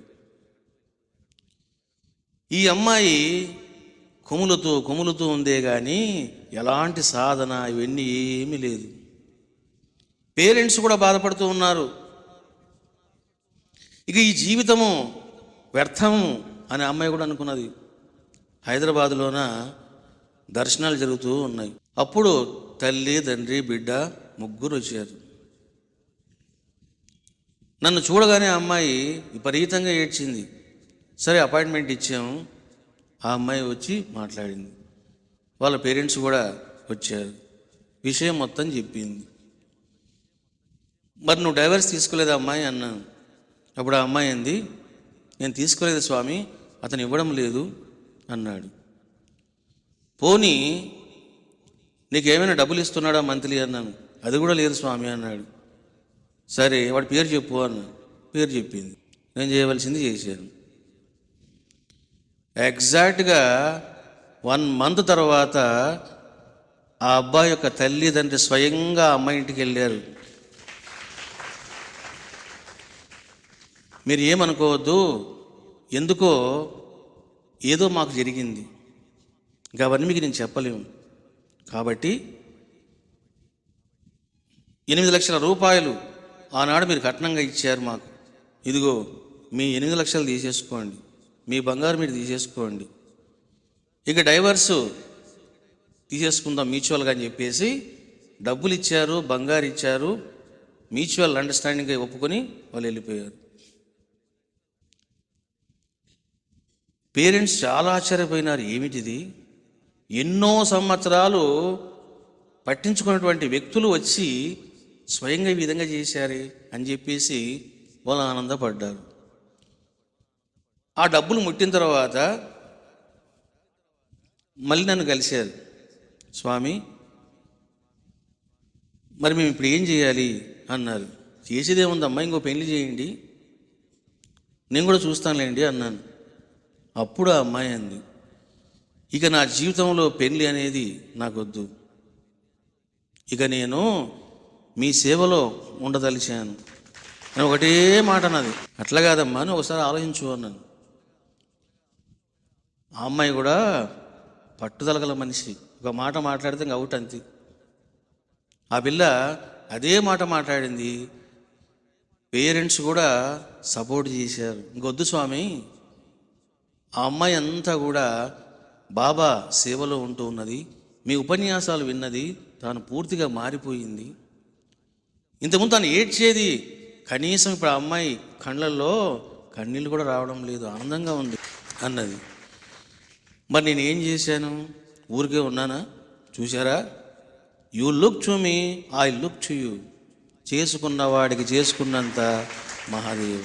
ఈ అమ్మాయి కొములుతూ ఉందే కానీ ఎలాంటి సాధన ఇవన్నీ ఏమీ లేదు. పేరెంట్స్ కూడా బాధపడుతూ ఉన్నారు. ఇక ఈ జీవితము వ్యర్థము అని అమ్మాయి కూడా అనుకున్నది. హైదరాబాదులోన దర్శనాలు జరుగుతూ ఉన్నాయి. అప్పుడు తల్లి, తండ్రి, బిడ్డ ముగ్గురు వచ్చారు. నన్ను చూడగానే ఆ అమ్మాయి విపరీతంగా ఏడ్చింది. సరే, అపాయింట్మెంట్ ఇచ్చాము. ఆ అమ్మాయి వచ్చి మాట్లాడింది. వాళ్ళ పేరెంట్స్ కూడా వచ్చారు. విషయం మొత్తం చెప్పింది. మరి నువ్వు డైవర్స్ తీసుకోలేదా అమ్మాయి అన్నాను. అప్పుడు ఆ అమ్మాయి అంది, నేను తీసుకోలేదు స్వామి, అతను ఇవ్వడం లేదు అన్నాడు. పోనీ నీకేమైనా డబ్బులు ఇస్తున్నాడా మంత్లీ అన్నాను. అది కూడా లేదు స్వామి అన్నాడు. సరే, వాడి పేరు చెప్పు అన్నాను. పేరు చెప్పింది. నేను చేయవలసింది చేశాను. ఎగ్జాక్ట్గా 1 month తర్వాత ఆ అబ్బాయి యొక్క తల్లిదండ్రి స్వయంగా అమ్మాయి ఇంటికి వెళ్ళారు. మీరు ఏమనుకోవద్దు, ఎందుకో ఏదో మాకు జరిగింది, ఇంకా అవన్నీ మీకు నేను చెప్పలేము. కాబట్టి 8 లక్షల రూపాయలు ఆనాడు మీరు కట్నంగా ఇచ్చారు మాకు. ఇదిగో మీ 8 లక్షలు తీసేసుకోండి, మీ బంగారు మీరు తీసేసుకోండి, ఇక డైవర్సు తీసేసుకుందాం మ్యూచువల్గా అని చెప్పేసి డబ్బులు ఇచ్చారు, బంగారు ఇచ్చారు. మ్యూచువల్ అండర్స్టాండింగ్గా ఒప్పుకొని వాళ్ళు వెళ్ళిపోయారు. పేరెంట్స్ చాలా ఆశ్చర్యపోయినారు. ఏమిటిది? ఎన్నో సంవత్సరాలు పట్టించుకున్నటువంటి వ్యక్తులు వచ్చి స్వయంగా ఈ విధంగా చేశారే అని చెప్పేసి వాళ్ళు ఆనందపడ్డారు. ఆ డబ్బులు ముట్టిన తర్వాత మళ్ళీ నన్ను కలిశారు. స్వామి, మరి మేము ఇప్పుడు ఏం చేయాలి అన్నారు. చేసేదేముందమ్మా, ఇంకో పెళ్లి చేయండి, నేను కూడా చూస్తానులేండి అన్నాను. అప్పుడు ఆ అమ్మాయి అంది, ఇక నా జీవితంలో పెళ్లి అనేది నాకొద్దు, ఇక నేను మీ సేవలో ఉండదలిచాను. నేను ఒకటే మాట అన్నది. అట్లా కాదమ్మా, అని ఒకసారి ఆలోచించు అన్నాను. ఆ అమ్మాయి కూడా పట్టుదల గల మనిషి, ఒక మాట మాట్లాడితే ఇంక అవుట్ అంతే. ఆ పిల్ల అదే మాట మాట్లాడింది. పేరెంట్స్ కూడా సపోర్ట్ చేశారు. ఇంకొద్దు స్వామి. ఆ అమ్మాయి అంతా కూడా బాబా సేవలో ఉంటూ ఉన్నది, మీ ఉపన్యాసాలు విన్నది, తాను పూర్తిగా మారిపోయింది. ఇంతకుముందు తాను ఏడ్చేది, కనీసం ఇప్పుడు ఆ అమ్మాయి కళ్ళల్లో కన్నీళ్ళు కూడా రావడం లేదు, ఆనందంగా ఉంది అన్నది. మరి నేను ఏం చేశాను? ఊరికే ఉన్నానా? చూసారా? You look to me, I look to you. చేసుకున్న వాడికి చేసుకున్నంత మహాదేవ.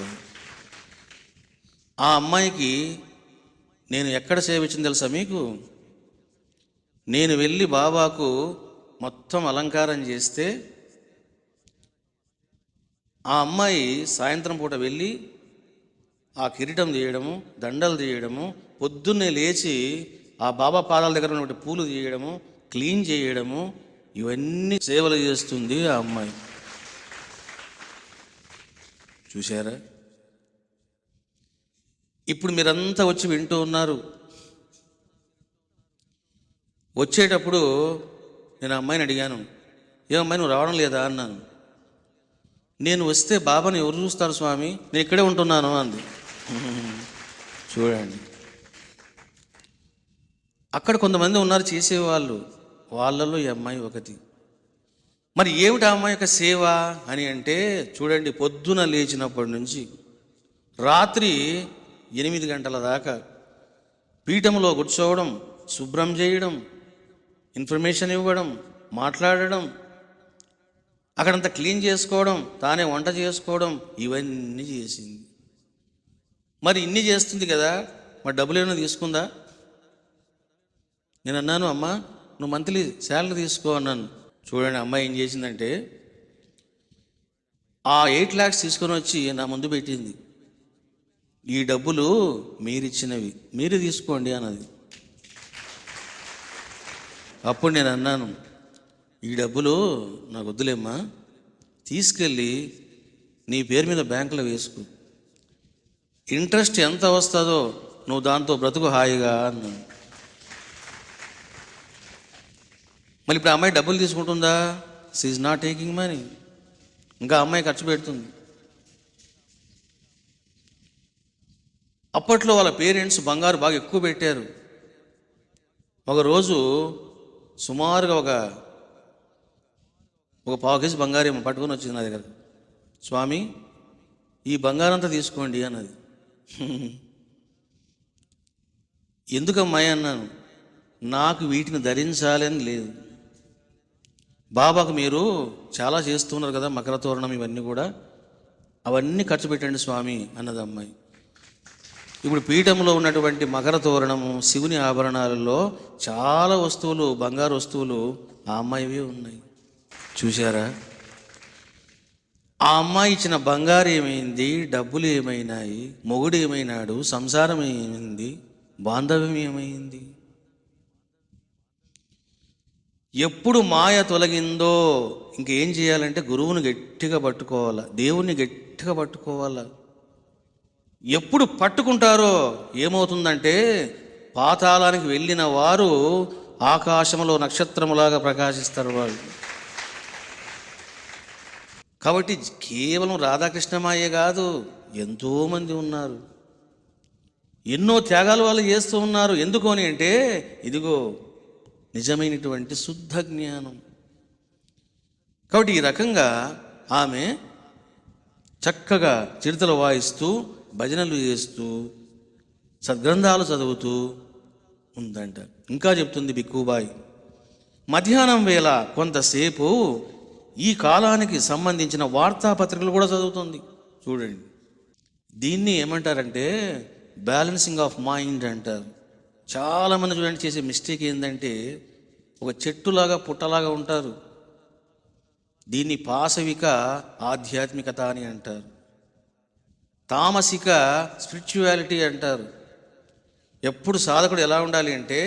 ఆ అమ్మాయికి నేను ఎక్కడ సేవ ఇచ్చింది తెలుసా మీకు? నేను వెళ్ళి బాబాకు మొత్తం అలంకారం చేస్తే ఆ అమ్మాయి సాయంత్రం పూట వెళ్ళి ఆ కిరీటం తీయడము, దండలు తీయడము, పొద్దున్నే లేచి ఆ బాబా పాదాల దగ్గర ఉన్నటువంటి పూలు తీయడము, క్లీన్ చేయడము, ఇవన్నీ సేవలు చేస్తుంది ఆ అమ్మాయి. చూశారా? ఇప్పుడు మీరంతా వచ్చి వింటూ ఉన్నారు. వచ్చేటప్పుడు నేను ఆ అమ్మాయిని అడిగాను, ఏమమ్మాయి నువ్వు రావడం లేదా అన్నాను. నేను వస్తే బాబాని ఎవరు చూస్తారు స్వామి, నేను ఇక్కడే ఉంటున్నాను అంది. చూడండి, అక్కడ కొంతమంది ఉన్నారు చేసేవాళ్ళు, వాళ్ళలో ఈ అమ్మాయి ఒకటి. మరి ఏమిటి ఆ అమ్మాయి యొక్క సేవ అని అంటే చూడండి, పొద్దున లేచినప్పటి నుంచి రాత్రి 8 గంటల దాకా పీఠంలో కూర్చోవడం, శుభ్రం చేయడం, ఇన్ఫర్మేషన్ ఇవ్వడం, మాట్లాడడం, అక్కడంతా క్లీన్ చేసుకోవడం, తానే వంట చేసుకోవడం, ఇవన్నీ చేసింది. మరి ఇన్ని చేస్తుంది కదా, మరి డబ్బులు ఏమైనా తీసుకుందా? నేను అన్నాను, అమ్మా నువ్వు మంత్లీ శాలరీ తీసుకో అన్నాను. చూడండి అమ్మాయి ఏం చేసిందంటే ఆ 8 lakhs తీసుకొని వచ్చి నా ముందు పెట్టింది. ఈ డబ్బులు మీరిచ్చినవి, మీరు తీసుకోండి అన్నది. అప్పుడు నేను అన్నాను, ఈ డబ్బులు నాకు వద్దులేమ్మా, తీసుకెళ్ళి నీ పేరు మీద బ్యాంకులో వేసుకో, ఇంట్రెస్ట్ ఎంత వస్తుందో నువ్వు దాంతో బ్రతుకు హాయిగా అన్నాను. మళ్ళీ ఇప్పుడు అమ్మాయి డబ్బులు తీసుకుంటుందా? She is not taking money. ఇంకా అమ్మాయి ఖర్చు పెడుతుంది. అప్పట్లో వాళ్ళ పేరెంట్స్ బంగారు బాగా ఎక్కువ పెట్టారు. ఒకరోజు సుమారుగా ఒక పావు కేజీ బంగారు ఏమో పట్టుకొని వచ్చింది నా దగ్గర. స్వామి ఈ బంగారంతా తీసుకోండి అన్నది. ఎందుకమ్మాయి అన్నాను. నాకు వీటిని ధరించాలని లేదు, బాబాకు మీరు చాలా చేస్తున్నారు కదా, మకర తోరణం ఇవన్నీ కూడా, అవన్నీ ఖర్చు పెట్టండి స్వామి అన్నది అమ్మాయి. ఇప్పుడు పీఠంలో ఉన్నటువంటి మకర తోరణము, శివుని ఆభరణాలలో చాలా వస్తువులు, బంగారు వస్తువులు ఆ అమ్మాయివే ఉన్నాయి. చూశారా? ఆ అమ్మాయి ఇచ్చిన బంగారు ఏమైంది, డబ్బులు ఏమైనాయి, మొగుడు ఏమైనాడు, సంసారం ఏమైంది, బాంధవ్యం ఏమైంది? ఎప్పుడు మాయ తొలగిందో ఇంకేం చేయాలంటే గురువుని గట్టిగా పట్టుకోవాలా, దేవుణ్ణి గట్టిగా పట్టుకోవాలా. ఎప్పుడు పట్టుకుంటారో ఏమవుతుందంటే పాతాళానికి వెళ్ళిన వారు ఆకాశంలో నక్షత్రములాగా ప్రకాశిస్తారు వాళ్ళు. కాబట్టి కేవలం రాధాకృష్ణమాయే కాదు, ఎంతోమంది ఉన్నారు, ఎన్నో త్యాగాలు వాళ్ళు చేస్తూ ఉన్నారు. ఎందుకు అని అంటే ఇదిగో నిజమైనటువంటి శుద్ధ జ్ఞానం. కాబట్టి ఈ రకంగా ఆమె చక్కగా చిరుతలు వాయిస్తూ, భజనలు చేస్తూ, సద్గ్రంథాలు చదువుతూ ఉందంట. ఇంకా చెప్తుంది బిక్కుబాయి, మధ్యాహ్నం వేళ కొంతసేపు ఈ కాలానికి సంబంధించిన వార్తాపత్రికలు కూడా చదువుతుంది. చూడండి, దీన్ని ఏమంటారంటే బ్యాలెన్సింగ్ ఆఫ్ మైండ్ అంటారు. చాలామంది చూడండి చేసే మిస్టేక్ ఏంటంటే ఒక చెట్టులాగా పుట్టలాగా ఉంటారు. దీన్ని పాశవిక ఆధ్యాత్మికత అని అంటారు, తామసిక స్పిరిచువాలిటీ అంటారు. ఎప్పుడు సాధకుడు ఎలా ఉండాలి అంటే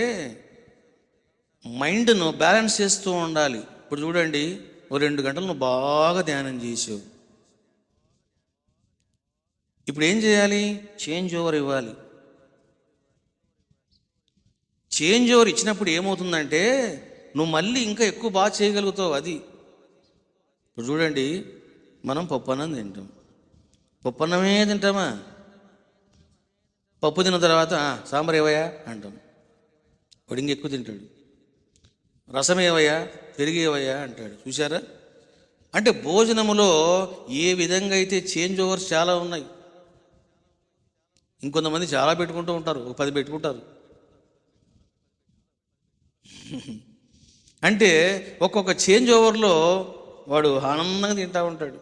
మైండ్ను బ్యాలెన్స్ చేస్తూ ఉండాలి. ఇప్పుడు చూడండి, ఓ 2 గంటలు నువ్వు బాగా ధ్యానం చేసావు, ఇప్పుడు ఏం చేయాలి? చేంజ్ ఓవర్ ఇవ్వాలి. చేంజ్ ఓవర్ ఇచ్చినప్పుడు ఏమవుతుందంటే నువ్వు మళ్ళీ ఇంకా ఎక్కువ బాగా చేయగలుగుతావు. అది ఇప్పుడు చూడండి, మనం పప్పన్నం తింటాం, పప్పన్నమే తింటామా? పప్పు తిన్న తర్వాత సాంబార్ ఏవయ్యా అంటాం, వాడు ఇంక ఎక్కువ తింటాడు. రసం ఏవయ్యా, పెరుగు ఏవయ్యా అంటాడు. చూసారా? అంటే భోజనములో ఏ విధంగా అయితే చేంజ్ ఓవర్స్ చాలా ఉన్నాయి. ఇంకొంతమంది చాలా పెట్టుకుంటూ ఉంటారు, ఒక 10 పెట్టుకుంటారు. అంటే ఒక్కొక్క చేంజ్ ఓవర్లో వాడు ఆనందంగా తింటూ ఉంటాడు.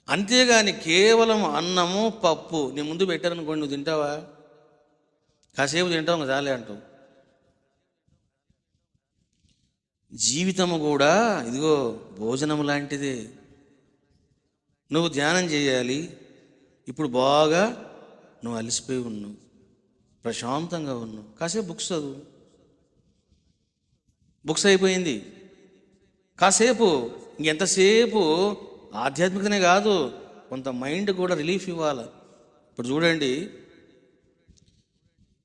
అంతేగాని కేవలం అన్నము పప్పు నీ ముందు పెట్టారనుకోండి, నువ్వు తింటావా? కాసేపు తింటావు, ఇంకా చాలే అంటావు. జీవితము కూడా ఇదిగో భోజనం లాంటిదే. నువ్వు ధ్యానం చేయాలి. ఇప్పుడు బాగా నువ్వు అలసిపోయి ఉన్నావు, ప్రశాంతంగా ఉన్నావు, కాసేపు బుక్స్ చదువు. బుక్స్ అయిపోయింది, కాసేపు ఇంకెంతసేపు ఆధ్యాత్మికతనే కాదు, కొంత మైండ్ కూడా రిలీఫ్ ఇవ్వాలి. ఇప్పుడు చూడండి,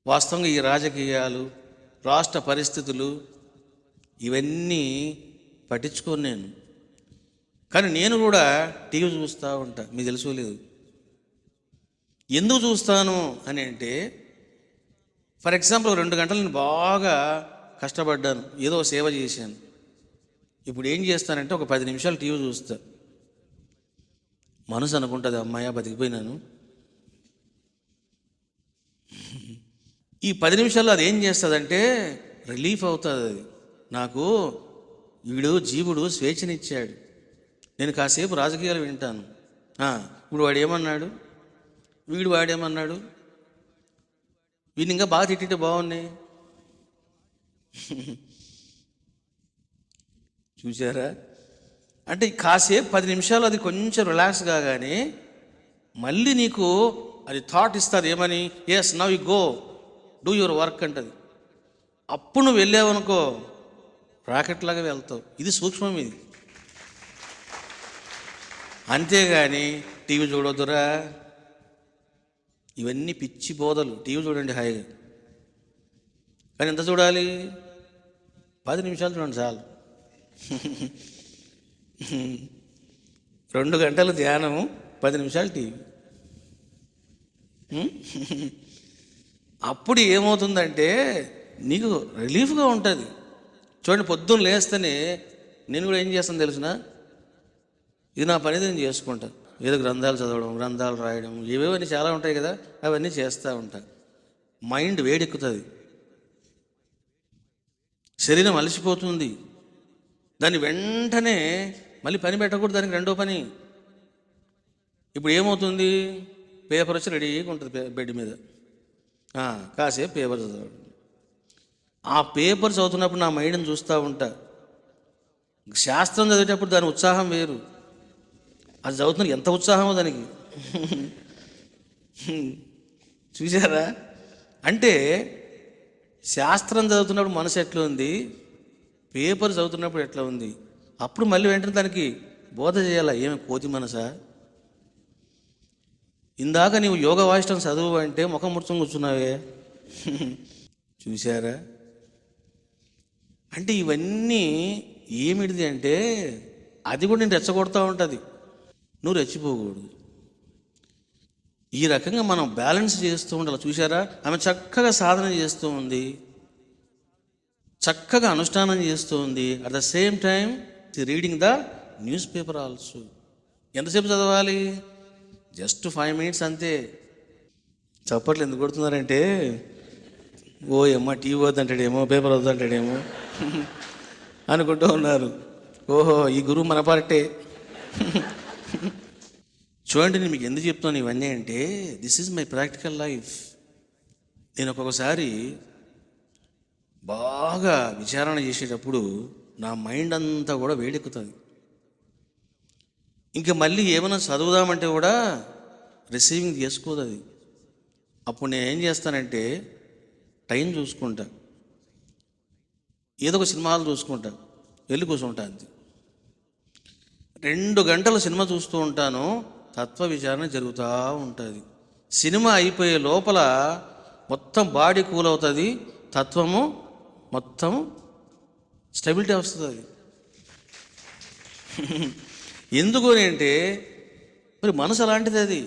వాస్తవంగా ఈ రాజకీయాలు, రాష్ట్ర పరిస్థితులు ఇవన్నీ పట్టించుకోను నేను. కానీ నేను కూడా టీవీ చూస్తూ ఉంటా, మీకు తెలుసో లేదు. ఎందుకు చూస్తాను అని అంటే, ఫర్ ఎగ్జాంపుల్ 2 గంటలు నేను బాగా కష్టపడ్డాను, ఏదో సేవ చేశాను. ఇప్పుడు ఏం చేస్తానంటే ఒక 10 నిమిషాలు టీవీ చూస్తా. మనసు అనుకుంటుంది, అమ్మాయ బతికిపోయినాను. ఈ 10 నిమిషాల్లో అది ఏం చేస్తుందంటే రిలీఫ్ అవుతుంది. అది నాకు వీడు జీవుడు స్వేచ్ఛనిచ్చాడు, నేను కాసేపు రాజకీయాలు వింటాను. ఇప్పుడు వాడేమన్నాడు, వాడేమన్నాడు, వీడిని ఇంకా బాగా తిట్టింటే బాగున్నాయి. చూసారా? అంటే కాసేపు 10 నిమిషాలు అది కొంచెం రిలాక్స్ కాగానే మళ్ళీ నీకు అది థాట్ ఇస్తుంది, ఏమని? Yes, now you go do your work అంటది. అప్పుడు నువ్వు వెళ్ళావనుకో రాకెట్ లాగా వెళ్తావు. ఇది సూక్ష్మం ఇది. అంతేగాని టీవీ చూడొద్దురా, ఇవన్నీ పిచ్చి బోధలు. టీవీ చూడండి హాయిగా, కానీ ఎంత చూడాలి? 10 నిమిషాలు చూడండి చాలు. 2 గంటలు ధ్యానము, 10 నిమిషాలు టీవీ. అప్పుడు ఏమవుతుందంటే నీకు రిలీఫ్గా ఉంటుంది. చూడండి, పొద్దున్న లేస్తేనే నేను కూడా ఏం చేస్తాను తెలిసిన, ఇది నా పని నేను చేసుకుంటా. ఏదో గ్రంథాలు చదవడం, గ్రంథాలు రాయడం, ఏవేవన్నీ చాలా ఉంటాయి కదా, అవన్నీ చేస్తూ ఉంటా. మైండ్ వేడెక్కుతుంది, శరీరం అలసిపోతుంది. దాన్ని వెంటనే మళ్ళీ పని పెట్టకూడదు, దానికి రెండో పని. ఇప్పుడు ఏమవుతుంది, పేపర్ వచ్చి రెడీగా ఉంటుంది బెడ్ మీద, కాసేపు పేపర్ చదవడం. ఆ పేపర్ చదువుతున్నప్పుడు నా మైండ్ని చూస్తూ ఉంటా. శాస్త్రం చదివేటప్పుడు దాని ఉత్సాహం వేరు, అది చదువుతున్న ఎంత ఉత్సాహమో దానికి. చూసారా? అంటే శాస్త్రం చదువుతున్నప్పుడు మనసు ఎట్లా ఉంది, పేపర్ చదువుతున్నప్పుడు ఎట్లా ఉంది. అప్పుడు మళ్ళీ వెంటనే దానికి బోధ చేయాలా, ఏమి కోతి మనసా? ఇందాక నీవు యోగ వాయిష్టం చదువు అంటే ముఖం ముడుచుని కూర్చున్నావే. చూసారా? అంటే ఇవన్నీ ఏమిటిది అంటే అది కూడా నేను రెచ్చగొడతా ఉంటుంది, నువ్వు రెచ్చిపోకూడదు. ఈ రకంగా మనం బ్యాలెన్స్ చేస్తూ ఉండాలి. చూసారా? ఆమె చక్కగా సాధన చేస్తూ ఉంది, చక్కగా అనుష్ఠానం చేస్తూ ఉంది. At the same time reading the news paper also. ఎంతసేపు చదవాలి? జస్ట్ 5 minutes అంతే. చప్పట్లు ఎందుకు కొడుతున్నారంటే, ఓ అమ్మ టీవీ వద్దంటాడేమో, పేపర్ వద్దంటాడేమో అనుకుంటూ ఉన్నారు. ఓహో, ఈ గురువు మన పార్టే. చూడండి, నేను మీకు ఎందుకు చెప్తాను ఇవన్నీ అంటే, this is my practical life. నేను ఒక్కొక్కసారి బాగా విచారణ చేసేటప్పుడు నా మైండ్ అంతా కూడా వేడెక్కుతుంది. ఇంకా మళ్ళీ ఏమైనా చదువుదామంటే కూడా రిసీవింగ్ చేసుకోదు అది. అప్పుడు నేను ఏం చేస్తానంటే టైం చూసుకుంటా, ఏదో ఒక సినిమాలు చూసుకుంటా, వెళ్ళి కూర్చుంటా. అంతే. 2 గంటలు సినిమా చూస్తూ ఉంటాను, తత్వ విచారణ జరుగుతూ ఉంటుంది. సినిమా అయిపోయే లోపల మొత్తం బాడీ కూల్ అవుతుంది, తత్వము మొత్తం స్టెబిలిటీ వస్తుంది. ఎందుకు అంటే మరి మనసు అలాంటిది. అది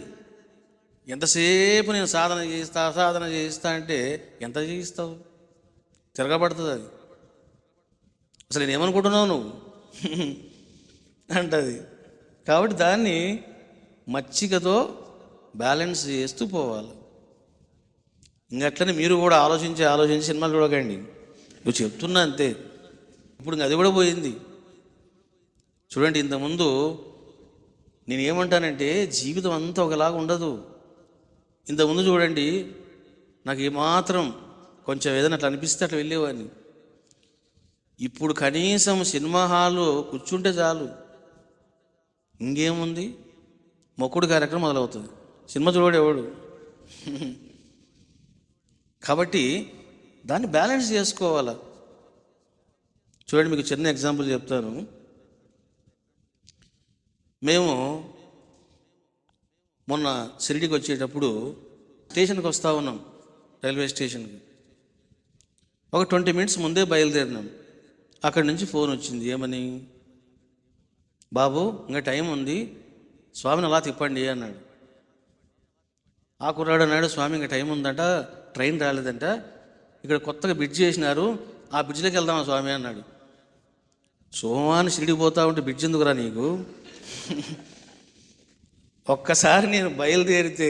ఎంతసేపు నేను సాధన చేయిస్తా అంటే ఎంత చేయిస్తావు? తిరగబడుతుంది అది. అసలు నేనేమనుకుంటున్నావు నువ్వు అంటది. కాబట్టి దాన్ని మచ్చికతో బ్యాలెన్స్ చేస్తూ పోవాలి. ఇంకట్లనే మీరు కూడా ఆలోచించి సినిమాలు చూడకండి. నువ్వు చెప్తున్నా అంతే. ఇప్పుడు ఇంక అది కూడా పోయింది. చూడండి, ఇంతకుముందు నేనేమంటానంటే జీవితం అంతా ఒకలాగా ఉండదు. ఇంతకుముందు చూడండి, నాకు ఏమాత్రం కొంచెం ఏదైనా అట్లా అనిపిస్తే అట్లా వెళ్ళేవాడిని. ఇప్పుడు కనీసం సినిమా హాలు కూర్చుంటే చాలు, ఇంకేముంది, మొక్కుడు కార్యక్రమం మొదలవుతుంది. సినిమా చూడడు ఎవడు. కాబట్టి దాన్ని బ్యాలెన్స్ చేసుకోవాలా. చూడండి, మీకు చిన్న ఎగ్జాంపుల్ చెప్తాను. మేము మొన్న షిరిడీకి వచ్చేటప్పుడు స్టేషన్కి వస్తూ ఉన్నాం, రైల్వే స్టేషన్కి. ఒక 20 minutes ముందే బయలుదేరినాం. అక్కడి నుంచి ఫోన్ వచ్చింది. ఏమని? బాబు, ఇంకా టైం ఉంది, స్వామిని అలా తిప్పండి అన్నాడు. ఆ కుర్రాడు అన్నాడు, స్వామి ఇంకా టైం ఉందంట, ట్రైన్ రాలేదంట, ఇక్కడ కొత్తగా బ్రిడ్జ్ చేసినారు, ఆ బ్రిడ్జ్లోకి వెళ్దామా స్వామి అన్నాడు. సోమాన్ని షిరిడికి పోతా ఉంటే బ్రిడ్జ్ ఎందుకురా నీకు? ఒక్కసారి నేను బయలుదేరితే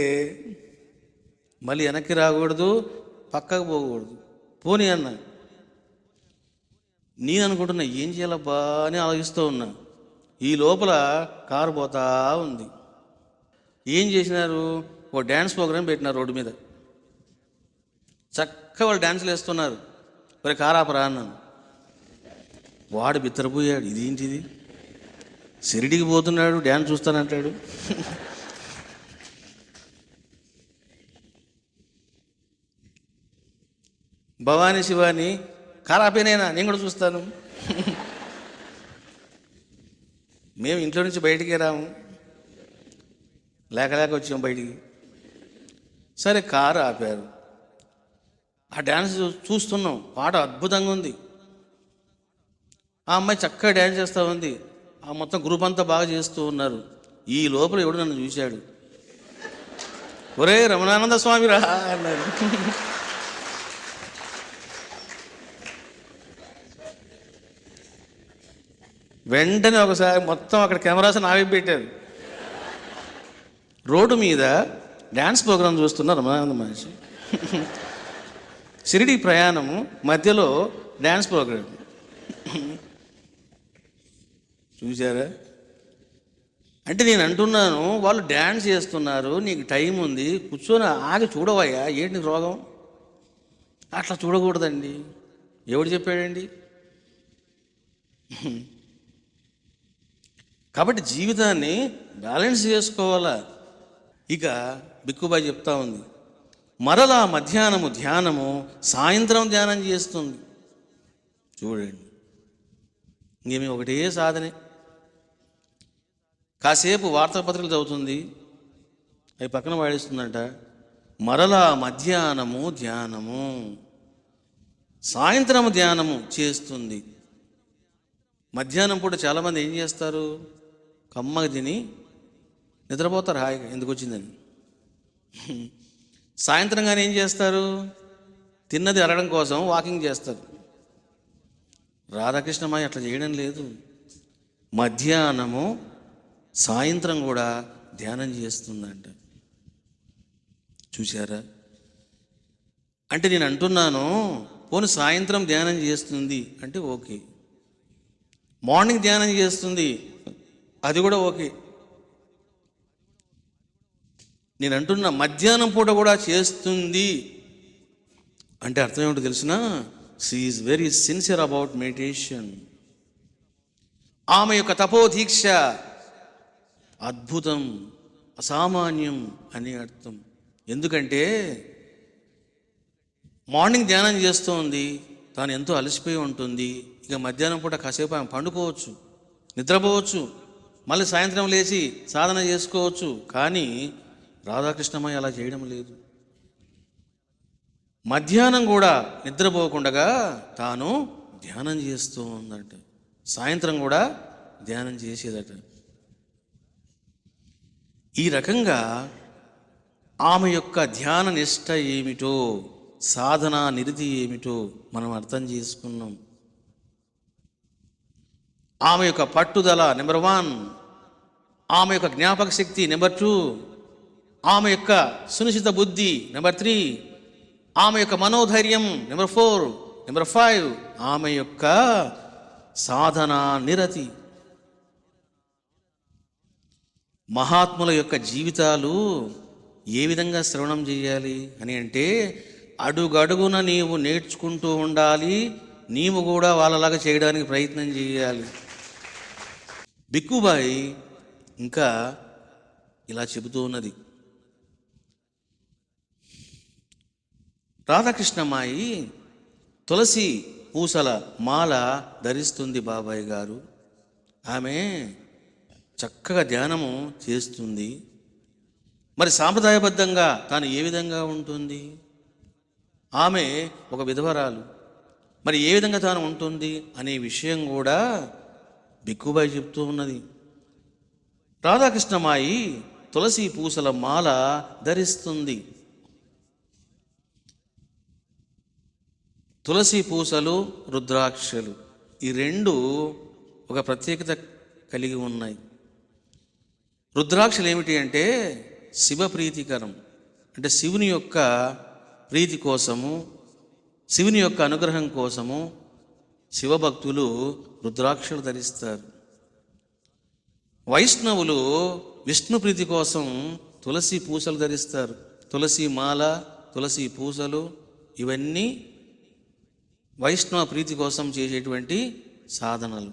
మళ్ళీ వెనక్కి రాకూడదు, పక్కకు పోకూడదు. పోనీ అన్న. నేను అనుకుంటున్నా ఏం చేయాలబ్బా అని ఆలోచిస్తూ ఉన్నా. ఈ లోపల కారు పోతా ఉంది. ఏం చేసినారు? ఓ డ్యాన్స్ ప్రోగ్రామ్ పెట్టినారు రోడ్డు మీద. చక్కగా వాళ్ళు డ్యాన్సులు వేస్తున్నారు. మరి కారు ఆపరా అన్నాను. వాడు బిత్తరపోయాడు, ఇదేంటిది, షిరిడీకి పోతున్నాడు డ్యాన్స్ చూస్తానంటాడు. భవానీ శివాని కారాపేనైనా నేను కూడా చూస్తాను. మేము ఇంట్లో నుంచి బయటికి రాము, లేక వచ్చాము బయటికి. సరే, కారు ఆపారు. ఆ డ్యాన్స్ చూస్తున్నాం. పాట అద్భుతంగా ఉంది. ఆ అమ్మాయి చక్కగా డ్యాన్స్ చేస్తూ ఉంది. ఆ మొత్తం గ్రూప్ అంతా బాగా చేస్తూ ఉన్నారు. ఈ లోపల ఎవడు నన్ను చూశాడు. ఒరే రమణానంద స్వామి రా అన్నారు. వెంటనే ఒకసారి మొత్తం అక్కడ కెమెరాస్ నావే పెట్టారు. రోడ్డు మీద డ్యాన్స్ ప్రోగ్రాం చూస్తున్న రమణానంద మహర్షి. షిరిడి ప్రయాణము మధ్యలో డ్యాన్స్ ప్రోగ్రాం చూసారా? అంటే నేను అంటున్నాను, వాళ్ళు డ్యాన్స్ చేస్తున్నారు, నీకు టైం ఉంది, కూర్చొని ఆగి చూడవయ్యా, ఏంటి రోగం? అట్లా చూడకూడదండి. ఎవడు చెప్పాడండి? కాబట్టి జీవితాన్ని బ్యాలెన్స్ చేసుకోవాలా. ఇక బిక్కుబాయి చెప్తా ఉంది, మరలా మధ్యాహ్నము ధ్యానము, సాయంత్రం ధ్యానం చేస్తుంది. చూడండి, ఇంకేమి ఒకటే సాధనే. కాసేపు వార్తాపత్రికలు చదువుతుంది, అవి పక్కన వాడేస్తుందంట. మరలా మధ్యాహ్నము ధ్యానము, సాయంత్రము ధ్యానము చేస్తుంది. మధ్యాహ్నం పూట చాలామంది ఏం చేస్తారు? కమ్మగా తిని నిద్రపోతారు హాయిగా, ఎందుకు వచ్చిందని. సాయంత్రం కానీ ఏం చేస్తారు? తిన్నది అరగడం కోసం వాకింగ్ చేస్తారు. రాధాకృష్ణమాయి అట్లా చేయడం లేదు. మధ్యాహ్నము సాయంత్రం కూడా ధ్యానం చేస్తుందంట. చూశారా? అంటే నేను అంటున్నాను, పోనీ సాయంత్రం ధ్యానం చేస్తుంది అంటే ఓకే, మార్నింగ్ ధ్యానం చేస్తుంది అది కూడా ఓకే. నేను అంటున్నా మధ్యాహ్నం పూట కూడా చేస్తుంది అంటే అర్థం ఏమిటో తెలిసిన? She is very sincere about meditation. ఆమె యొక్క తపోదీక్ష అద్భుతం, అసామాన్యం అని అర్థం. ఎందుకంటే మార్నింగ్ ధ్యానం చేస్తూ ఉంది, తాను ఎంతో అలసిపోయి ఉంటుంది. ఇక మధ్యాహ్నం పూట కాసేపు ఆమె పండుకోవచ్చు, నిద్రపోవచ్చు, మళ్ళీ సాయంత్రం లేచి సాధన చేసుకోవచ్చు. కానీ రాధాకృష్ణమయ్య అలా చేయడం లేదు. మధ్యాహ్నం కూడా నిద్రపోకుండా తాను ధ్యానం చేస్తూ ఉందట, సాయంత్రం కూడా ధ్యానం చేసేదట. ఈ రకంగా ఆమె యొక్క ధ్యాన నిష్ట ఏమిటో, సాధన నిరతి ఏమిటో మనం అర్థం చేసుకున్నాం. ఆమె యొక్క పట్టుదల నెంబర్ 1, ఆమె యొక్క జ్ఞాపక శక్తి నెంబర్ 2, ఆమె యొక్క సునిశ్చిత బుద్ధి నెంబర్ 3, ఆమె యొక్క మనోధైర్యం నెంబర్ 4, నెంబర్ 5, ఆమె యొక్క సాధన నిరతి. మహాత్ముల యొక్క జీవితాలు ఏ విధంగా శ్రవణం చేయాలి అని అంటే, అడుగడుగున నీవు నేర్చుకుంటూ ఉండాలి, నీవు కూడా వాళ్ళలాగా చేయడానికి ప్రయత్నం చేయాలి. బిక్కుబాయి ఇంకా ఇలా చెబుతూ ఉన్నది, రాధాకృష్ణమ్మాయి తులసి పూసల మాల ధరిస్తుంది బాబాయ్ గారు. ఆమె చక్కగా ధ్యానము చేస్తుంది. మరి సాంప్రదాయబద్ధంగా తాను ఏ విధంగా ఉంటుంది? ఆమె ఒక విధవరాలు. మరి ఏ విధంగా తాను ఉంటుంది అనే విషయం కూడా బిక్కుబాయి చెప్తూ ఉన్నది. రాధాకృష్ణమాయి తులసి పూసల మాల ధరిస్తుంది. తులసి పూసలు, రుద్రాక్షలు, ఈ రెండు ఒక ప్రత్యేకత కలిగి ఉన్నాయి. రుద్రాక్షలు ఏమిటి అంటే శివ ప్రీతికరం, అంటే శివుని యొక్క ప్రీతి కోసము, శివుని యొక్క అనుగ్రహం కోసము శివభక్తులు రుద్రాక్షలు ధరిస్తారు. వైష్ణవులు విష్ణు ప్రీతి కోసం తులసి పూసలు ధరిస్తారు. తులసి మాల, తులసి పూసలు ఇవన్నీ వైష్ణవ ప్రీతి కోసం చేసేటువంటి సాధనలు.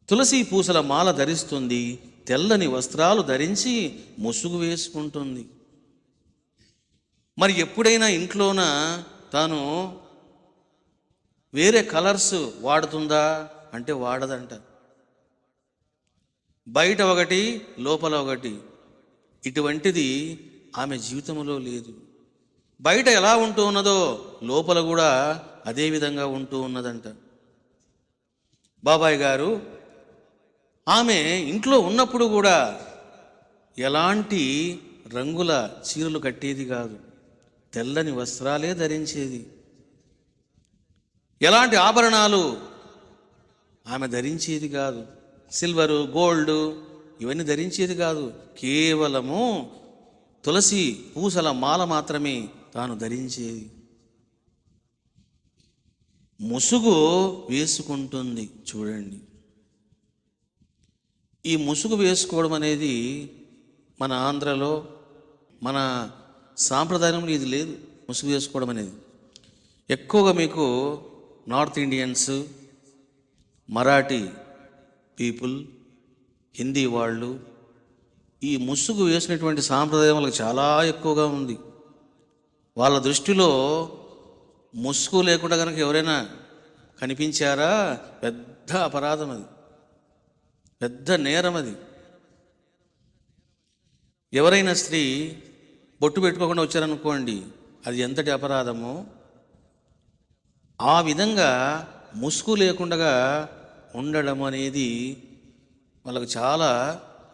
తులసి పూసల మాల ధరిస్తుంది, తెల్లని వస్త్రాలు ధరించి ముసుగు వేసుకుంటుంది. మరి ఎప్పుడైనా ఇంట్లోన తాను వేరే కలర్స్ వాడుతుందా అంటే వాడదంట. బయట ఒకటి, లోపల ఒకటి, ఇటువంటిది ఆమె జీవితంలో లేదు. బయట ఎలా ఉంటూ ఉన్నదో లోపల కూడా అదే విధంగా ఉంటూ ఉన్నదంట. బాబాయ్ గారు ఆమె ఇంట్లో ఉన్నప్పుడు కూడా ఎలాంటి రంగుల చీరలు కట్టేది కాదు, తెల్లని వస్త్రాలే ధరించేది. ఎలాంటి ఆభరణాలు ఆమె ధరించేది కాదు, సిల్వరు, గోల్డ్ ఇవన్నీ ధరించేది కాదు. కేవలము తులసి పూసల మాల మాత్రమే తాను ధరించేది. ముసుగు వేసుకుంటుంది. చూడండి, ఈ ముసుగు వేసుకోవడం అనేది మన ఆంధ్రలో, మన సాంప్రదాయంలో ఇది లేదు. ముసుగు వేసుకోవడం అనేది ఎక్కువగా మీకు north Indians, Marathi people, Hindi వాళ్ళు ఈ ముసుగు వేసినటువంటి సాంప్రదాయం వాళ్ళకి చాలా ఎక్కువగా ఉంది. వాళ్ళ దృష్టిలో ముసుగు లేకుండా కనుక ఎవరైనా కనిపించారా పెద్ద అపరాధం, అది పెద్ద నేరం. అది ఎవరైనా స్త్రీ బొట్టు పెట్టుకోకుండా వచ్చారనుకోండి, అది ఎంతటి అపరాధమో ఆ విధంగా ముసుగు లేకుండా ఉండడం అనేది వాళ్ళకు చాలా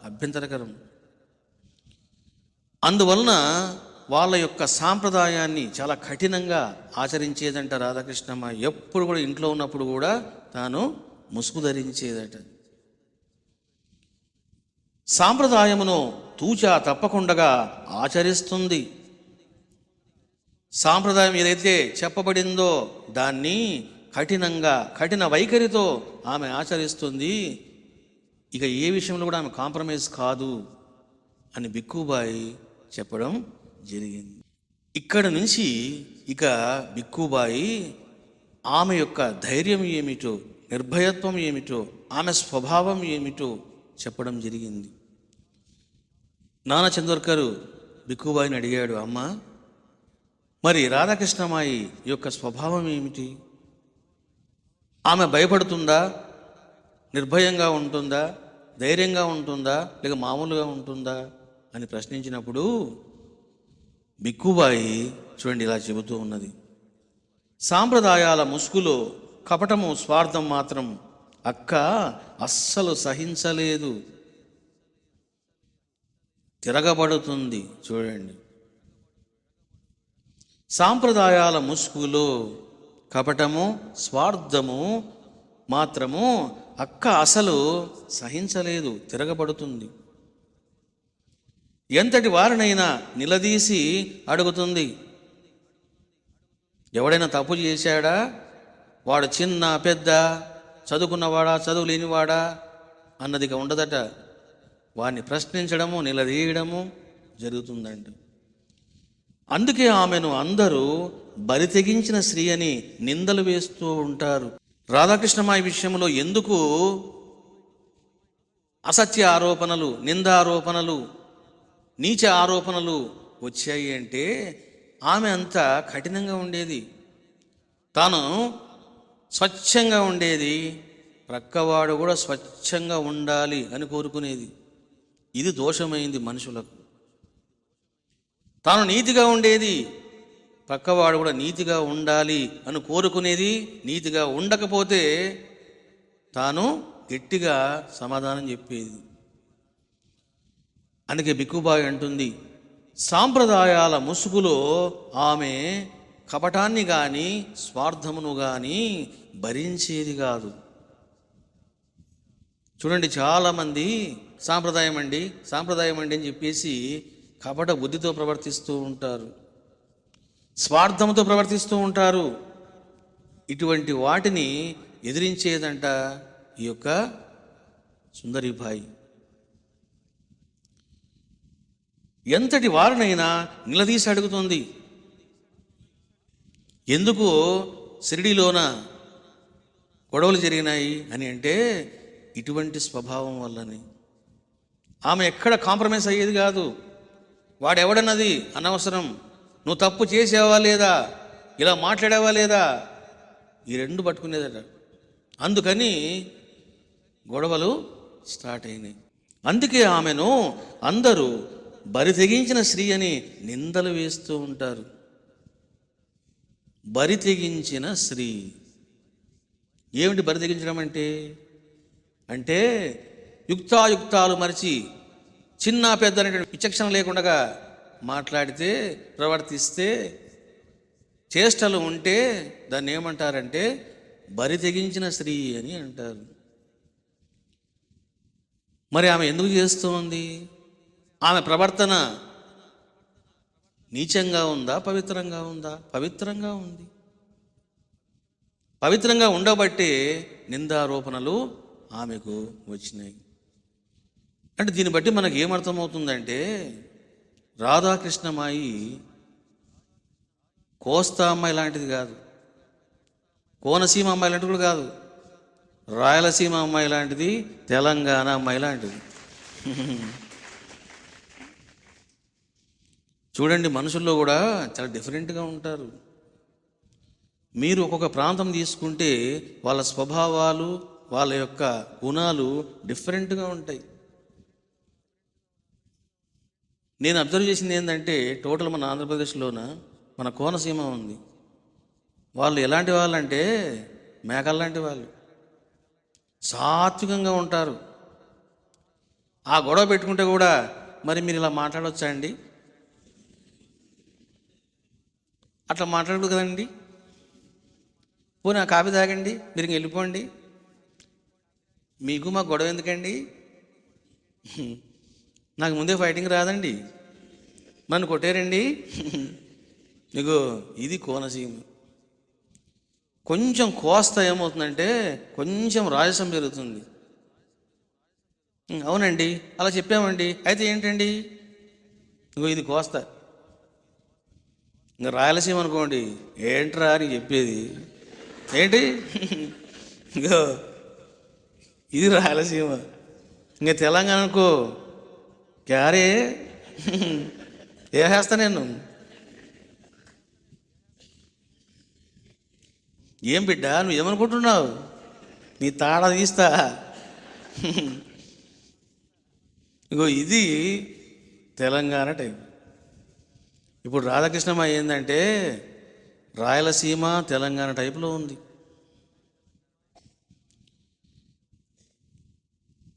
అభ్యంతరకరం. అందువలన వాళ్ళ యొక్క సాంప్రదాయాన్ని చాలా కఠినంగా ఆచరించేదంట రాధాకృష్ణమ్మ. ఎప్పుడు కూడా ఇంట్లో ఉన్నప్పుడు కూడా తాను ముసుగు ధరించేదట. సాంప్రదాయమును తూచా తప్పకుండా ఆచరిస్తుంది. సాంప్రదాయం ఏదైతే చెప్పబడిందో దాన్ని కఠిన వైఖరితో ఆమె ఆచరిస్తుంది. ఇక ఏ విషయంలో కూడా ఆమె కాంప్రమైజ్ కాదు అని బిక్కుబాయి చెప్పడం జరిగింది. ఇక్కడ నుంచి ఇక బిక్కుబాయి ఆమె యొక్క ధైర్యం ఏమిటో, నిర్భయత్వం ఏమిటో, ఆమె స్వభావం ఏమిటో చెప్పడం జరిగింది. నానా చందోర్కర్ బిక్కుబాయిని అడిగాడు, అమ్మ మరి రాధాకృష్ణమాయి యొక్క స్వభావం ఏమిటి? ఆమె భయపడుతుందా, నిర్భయంగా ఉంటుందా, ధైర్యంగా ఉంటుందా, లేక మామూలుగా ఉంటుందా అని ప్రశ్నించినప్పుడు బిక్కుబాయి చూడండి ఇలా చెబుతూ ఉన్నది, సాంప్రదాయాల ముసుగులో కపటము, స్వార్థం మాత్రం అక్క అస్సలు సహించలేదు, తిరగబడుతుంది. చూడండి, సాంప్రదాయాల ముసుగులో కపటము, స్వార్థము మాత్రము అక్క అసలు సహించలేదు, తిరగబడుతుంది. ఎంతటి వారినైనా నిలదీసి అడుగుతుంది. ఎవడైనా తప్పు చేశాడా, వాడు చిన్న పెద్ద చదువుకున్నవాడా, చదువు లేనివాడా అన్నది ఉండదట. వారిని ప్రశ్నించడము, నిలదీయడము జరుగుతుందంట. అందుకే ఆమెను అందరూ బరి తెగించిన స్త్రీ అని నిందలు వేస్తూ ఉంటారు. రాధాకృష్ణమాయి విషయంలో ఎందుకు అసత్య ఆరోపణలు, నిందారోపణలు, నీచ ఆరోపణలు వచ్చాయి అంటే ఆమె అంత కఠినంగా ఉండేది. తాను స్వచ్ఛంగా ఉండేది, ప్రక్కవాడు కూడా స్వచ్ఛంగా ఉండాలి అని కోరుకునేది. ఇది దోషమైంది మనుషులకు. తాను నీతిగా ఉండేది, ప్రక్కవాడు కూడా నీతిగా ఉండాలి అని కోరుకునేది. నీతిగా ఉండకపోతే తాను గట్టిగా సమాధానం చెప్పేది. అందుకే బిక్కుబాయి అంటుంది, సాంప్రదాయాల ముసుగులో ఆమె కపటాన్ని కానీ స్వార్థమును కానీ భరించేది కాదు. చూడండి, చాలామంది సాంప్రదాయం అండి అని చెప్పేసి కపట బుద్ధితో ప్రవర్తిస్తూ ఉంటారు, స్వార్థంతో ప్రవర్తిస్తూ ఉంటారు. ఇటువంటి వాటిని ఎదిరించేదంట ఈ యొక్క సుందరీబాయి. ఎంతటి వారినైనా నిలదీసి అడుగుతుంది. ఎందుకు షిరిడీలోన గొడవలు జరిగినాయి అని అంటే ఇటువంటి స్వభావం వల్లని. ఆమె ఎక్కడ కాంప్రమైజ్ అయ్యేది కాదు. వాడెవడన్నది అనవసరం, నువ్వు తప్పు చేసావా లేదా, ఇలా మాట్లాడావా లేదా, ఈ రెండు పట్టుకునేదట. అందుకని గొడవలు స్టార్ట్ అయినాయి. అందుకే ఆమెను అందరూ బరి తెగించిన స్త్రీ అని నిందలు వేస్తూ ఉంటారు. బరి తెగించిన స్త్రీ ఏమిటి? బరి తెగించడం అంటే యుక్తాయుక్తాలు మరిచి చిన్న పెద్ద అనేటువంటి విచక్షణ లేకుండా మాట్లాడితే, ప్రవర్తిస్తే, చేష్టలు ఉంటే దాన్ని ఏమంటారంటే బరి తెగించిన స్త్రీ అని అంటారు. మరి ఆమె ఎందుకు చేస్తుంది? ఆమె ప్రవర్తన నీచంగా ఉందా, పవిత్రంగా ఉందా? పవిత్రంగా ఉంది. పవిత్రంగా ఉండబట్టే నిందారోపణలు ఆమెకు వచ్చినాయి. అంటే దీన్ని బట్టి మనకు ఏమర్థమవుతుందంటే రాధాకృష్ణమాయి కోస్తా అమ్మాయి లాంటిది కాదు, కోనసీమ అమ్మాయి లాంటిది కూడా కాదు, రాయలసీమ అమ్మాయి లాంటిది, తెలంగాణ అమ్మాయి లాంటిది. చూడండి, మనుషుల్లో కూడా చాలా డిఫరెంట్గా ఉంటారు. మీరు ఒక్కొక్క ప్రాంతం తీసుకుంటే వాళ్ళ స్వభావాలు, వాళ్ళ యొక్క గుణాలు డిఫరెంట్గా ఉంటాయి. నేను అబ్జర్వ్ చేసింది ఏంటంటే, టోటల్ మన ఆంధ్రప్రదేశ్లోన మన కోనసీమ ఉంది. వాళ్ళు ఎలాంటి వాళ్ళు అంటే మేకలు లాంటి వాళ్ళు, సాత్వికంగా ఉంటారు. ఆ గొడవ పెట్టుకుంటే కూడా మరి మీరు ఇలా మాట్లాడవచ్చా అండి, అట్లా మాట్లాడదు కదండి, పోనీ ఆ కాఫీ తాగండి, మీరు వెళ్ళిపోండి, మీకు మాకు గొడవ ఎందుకండి, నాకు ముందే ఫైటింగ్ రాదండి, నన్ను కొట్టారండి. ఇగో ఇది కోనసీమ. కొంచెం కోస్తా ఏమవుతుందంటే కొంచెం రాజసం పెరుగుతుంది. అవునండి అలా చెప్పామండి, అయితే ఏంటండి, ఇగో ఇది కోస్తా. ఇంకా రాయలసీమ అనుకోండి, ఏంట్రా అని చెప్పేది ఏంటి, ఇంకో ఇది రాయలసీమ. ఇంకా తెలంగాణ అనుకో, క్యారే వేస్తా నేను. ఏం బిడ్డ నువ్వు ఏమనుకుంటున్నావు, నీ తాడ తీస్తా. ఇగో ఇది తెలంగాణ టైప్. ఇప్పుడు రాధాకృష్ణమ్మ ఏంటంటే రాయలసీమ తెలంగాణ టైపులో ఉంది.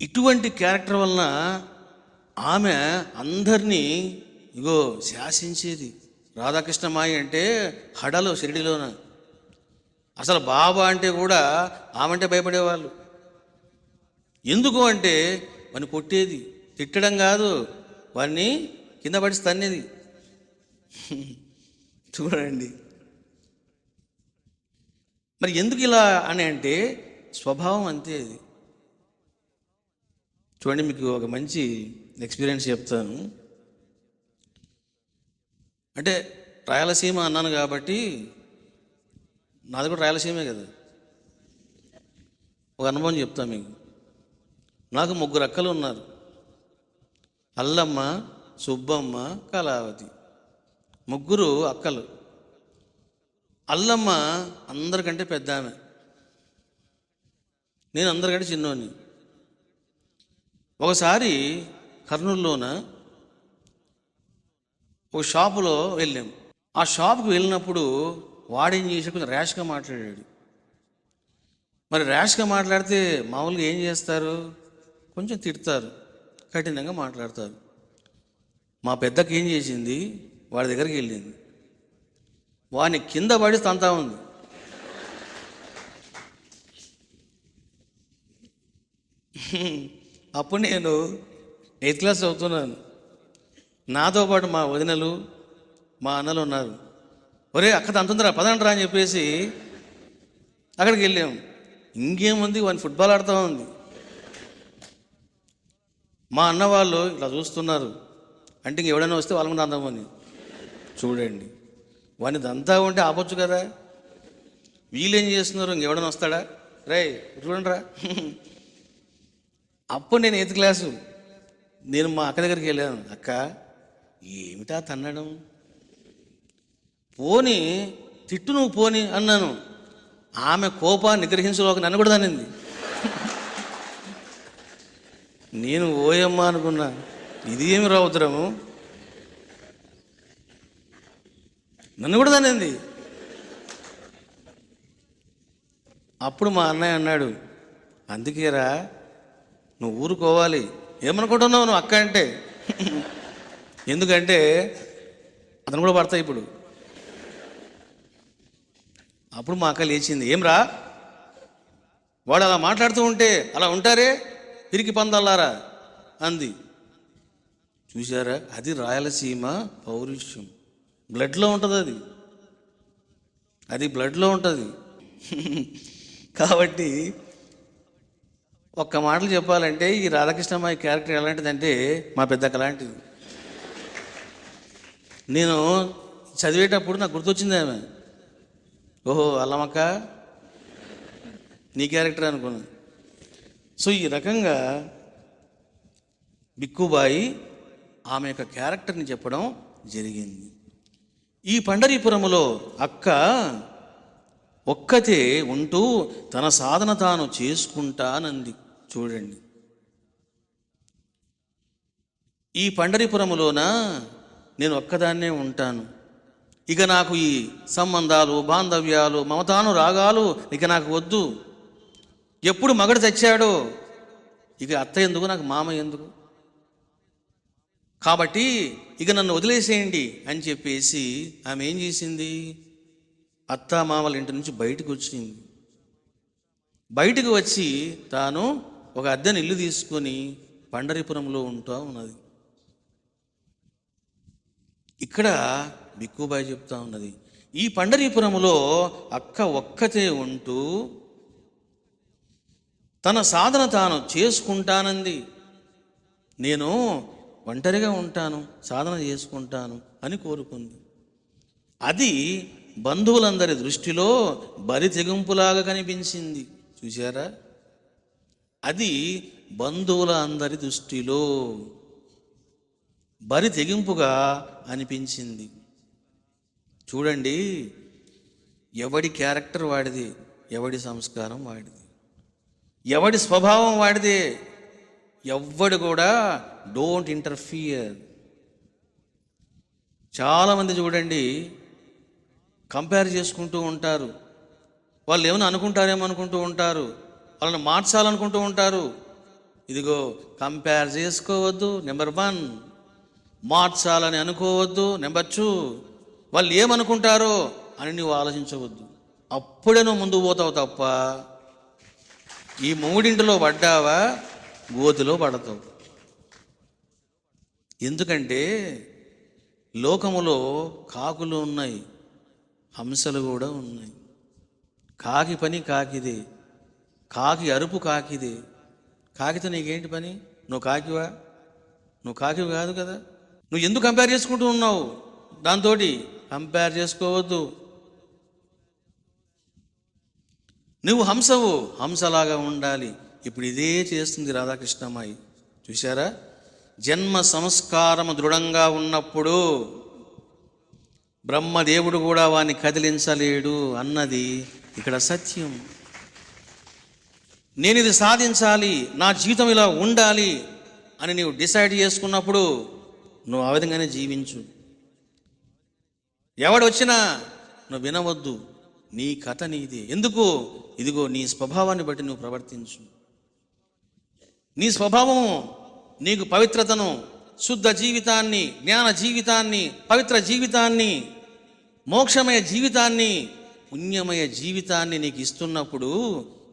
ఇటువంటి క్యారెక్టర్ వలన ఆమె అందరినీ ఇగో శాసించేది. రాధాకృష్ణమాయి అంటే హడలో షిరిడిలోన అసలు బాబా అంటే కూడా ఆమెంటే భయపడేవాళ్ళు. ఎందుకు అంటే వాడిని కొట్టేది, తిట్టడం కాదు, వాడిని కింద పడి తన్నేది. చూడండి మరి ఎందుకు ఇలా అని అంటే స్వభావం అంతే అది. చూడండి, మీకు ఒక మంచి ఎక్స్పీరియన్స్ చెప్తాను. అంటే రాయలసీమ అన్నాను కాబట్టి నాది కూడా రాయలసీమే కదా. ఒక అనుభవం చెప్తాను మీకు. నాకు 3 అక్కలు ఉన్నారు. అల్లమ్మ, సుబ్బమ్మ, కళావతి, 3 అక్కలు. అల్లమ్మ అందరికంటే పెద్ద ఆమె, నేను అందరికంటే చిన్నోని. ఒకసారి కర్నూలులోన ఒక షాపులో వెళ్ళాం. ఆ షాపుకి వెళ్ళినప్పుడు వాడేం చేసి కొంచెం ర్యాష్గా మాట్లాడాడు. మరి ర్యాష్గా మాట్లాడితే మామూలుగా ఏం చేస్తారు, కొంచెం తిడతారు, కఠినంగా మాట్లాడతారు. మా పెద్దకి ఏం చేసింది, వాడి దగ్గరికి వెళ్ళింది, వాడిని కింద పడి తంతా ఉంది. అప్పుడు నేను 8th క్లాస్ చదువుతున్నాను. నాతో పాటు మా వదినలు, మా అన్నలు ఉన్నారు. ఒరే అక్క తంతుందిరా, పదండ్రా అని చెప్పేసి అక్కడికి వెళ్ళాము. ఇంకేముంది, వాడిని ఫుట్బాల్ ఆడుతూ ఉంది. మా అన్న వాళ్ళు ఇలా చూస్తున్నారు, అంటే ఇంక ఎవడైనా వస్తే వాళ్ళ ముందు అందామని. చూడండి, వాడిని దంతా ఉంటే ఆపొచ్చు కదా. వీళ్ళేం చేస్తున్నారు, ఇంకెవడైనా వస్తాడా, రే చూడండి రా. అప్పుడు నేను 8th క్లాసు, నేను మా అక్క దగ్గరికి వెళ్ళాను. అక్క ఏమిటా తన్నడం, పోని తిట్టు నువ్వు పోని అన్నాను. ఆమె కోపాన్ని నిగ్రహించలోకి నన్ను కూడా తన్నింది. నేను ఓయమ్మ అనుకున్నా, ఇది ఏమి రౌద్రము, నన్ను కూడా తన్నింది. అప్పుడు మా అన్నయ్య అన్నాడు, అందుకేరా నువ్వు ఊరుకోవాలి. ఏమనుకుంటున్నావు నువ్వు అక్క అంటే? ఎందుకంటే అతను కూడా పడతాయి ఇప్పుడు. అప్పుడు మా అక్క లేచింది, ఏమ్రా వాడు అలా మాట్లాడుతూ ఉంటే అలా ఉంటారే పిరికి పందల్లారా అంది. చూసారా, అది రాయలసీమ పౌరుషం. బ్లడ్లో ఉంటుంది అది, అది బ్లడ్లో ఉంటుంది. కాబట్టి ఒక్క మాటలు చెప్పాలంటే ఈ రాధాకృష్ణమ్మాయి క్యారెక్టర్ ఎలాంటిదంటే మా పెద్దక్క లాంటిది. నేను చదివేటప్పుడు నాకు గుర్తొచ్చింది ఆమె. ఓహో అల్లమక్క నీ క్యారెక్టర్ అనుకున్నాను. సో ఈ రకంగా బిక్కుబాయి ఆమె యొక్క క్యారెక్టర్ని చెప్పడం జరిగింది. ఈ పండరీపురములో అక్క ఒక్కతే ఉంటూ తన సాధన తాను చేసుకుంటానంది. చూడండి, ఈ పండరీపురములోన నేను ఒక్కదాన్నే ఉంటాను, ఇక నాకు ఈ సంబంధాలు, బాంధవ్యాలు, మమతాను రాగాలు ఇక నాకు వద్దు. ఎప్పుడు మగడు తెచ్చాడో ఇక అత్త ఎందుకు, నాకు మామ ఎందుకు, కాబట్టి ఇక నన్ను వదిలేసేయండి అని చెప్పేసి ఆమె ఏం చేసింది, అత్త మామల ఇంటి నుంచి బయటకు వచ్చింది. బయటకు వచ్చి తాను ఒక అద్దెని ఇల్లు తీసుకొని పండరీపురంలో ఉంటూ ఉన్నది. ఇక్కడ బిక్కుబాయి చెప్తా ఉన్నది, ఈ పండరీపురములో అక్క ఒక్కతే ఉంటూ తన సాధన తాను చేసుకుంటానంది. నేను ఒంటరిగా ఉంటాను, సాధన చేసుకుంటాను అని కోరుకుంది. అది బంధువులందరి దృష్టిలో బరి తెగింపులాగా కనిపించింది. చూశారా, అది బంధువుల అందరి దృష్టిలో బరి తెగింపుగా అనిపించింది. చూడండి, ఎవడి క్యారెక్టర్ వాడిది, ఎవడి సంస్కారం వాడిది, ఎవడి స్వభావం వాడిదే. ఎవ్వడు కూడా డోంట్ ఇంటర్ఫియర్. చాలామంది చూడండి కంపేర్ చేసుకుంటూ ఉంటారు. వాళ్ళు ఏమైనా అనుకుంటారేమో అనుకుంటూ ఉంటారు, వాళ్ళని మార్చాలనుకుంటూ ఉంటారు. ఇదిగో కంపేర్ చేసుకోవద్దు, నెంబర్ 1. మార్చాలని అనుకోవద్దు, నెంబర్ 2. వాళ్ళు ఏమనుకుంటారో అని నువ్వు ఆలోచించవద్దు. అప్పుడే నువ్వు ముందుకు పోతావు తప్ప ఈ 3 పడ్డావా గోతిలో పడతావు. ఎందుకంటే లోకములో కాకులు ఉన్నాయి, హంసలు కూడా ఉన్నాయి. కాకి పని కాకిదే, కాకి అరుపు కాకిదే. కాకితో నీకేంటి పని? నువ్వు కాకివా? నువ్వు కాకివి కాదు కదా. నువ్వు ఎందుకు కంపేర్ చేసుకుంటూ ఉన్నావు? దాంతో కంపేర్ చేసుకోవద్దు. నువ్వు హంసవు, హంసలాగా ఉండాలి. ఇప్పుడు ఇదే చేస్తుంది రాధాకృష్ణమ్మాయి. చూశారా? జన్మ సంస్కారం దృఢంగా ఉన్నప్పుడు బ్రహ్మదేవుడు కూడా వాడిని కదిలించలేడు అన్నది ఇక్కడ సత్యం. నేను ఇది సాధించాలి, నా జీవితం ఇలా ఉండాలి అని నీవు డిసైడ్ చేసుకున్నప్పుడు నువ్వు ఆ విధంగానే జీవించు. ఎవడు వచ్చినా నువ్వు వినవద్దు. నీ కథ నీది. ఎందుకు? ఇదిగో నీ స్వభావాన్ని బట్టి నువ్వు ప్రవర్తించు. నీ స్వభావం నీకు పవిత్రతను, శుద్ధ జీవితాన్ని, జ్ఞాన జీవితాన్ని, పవిత్ర జీవితాన్ని, మోక్షమయ జీవితాన్ని, పుణ్యమయ జీవితాన్ని నీకు ఇస్తున్నప్పుడు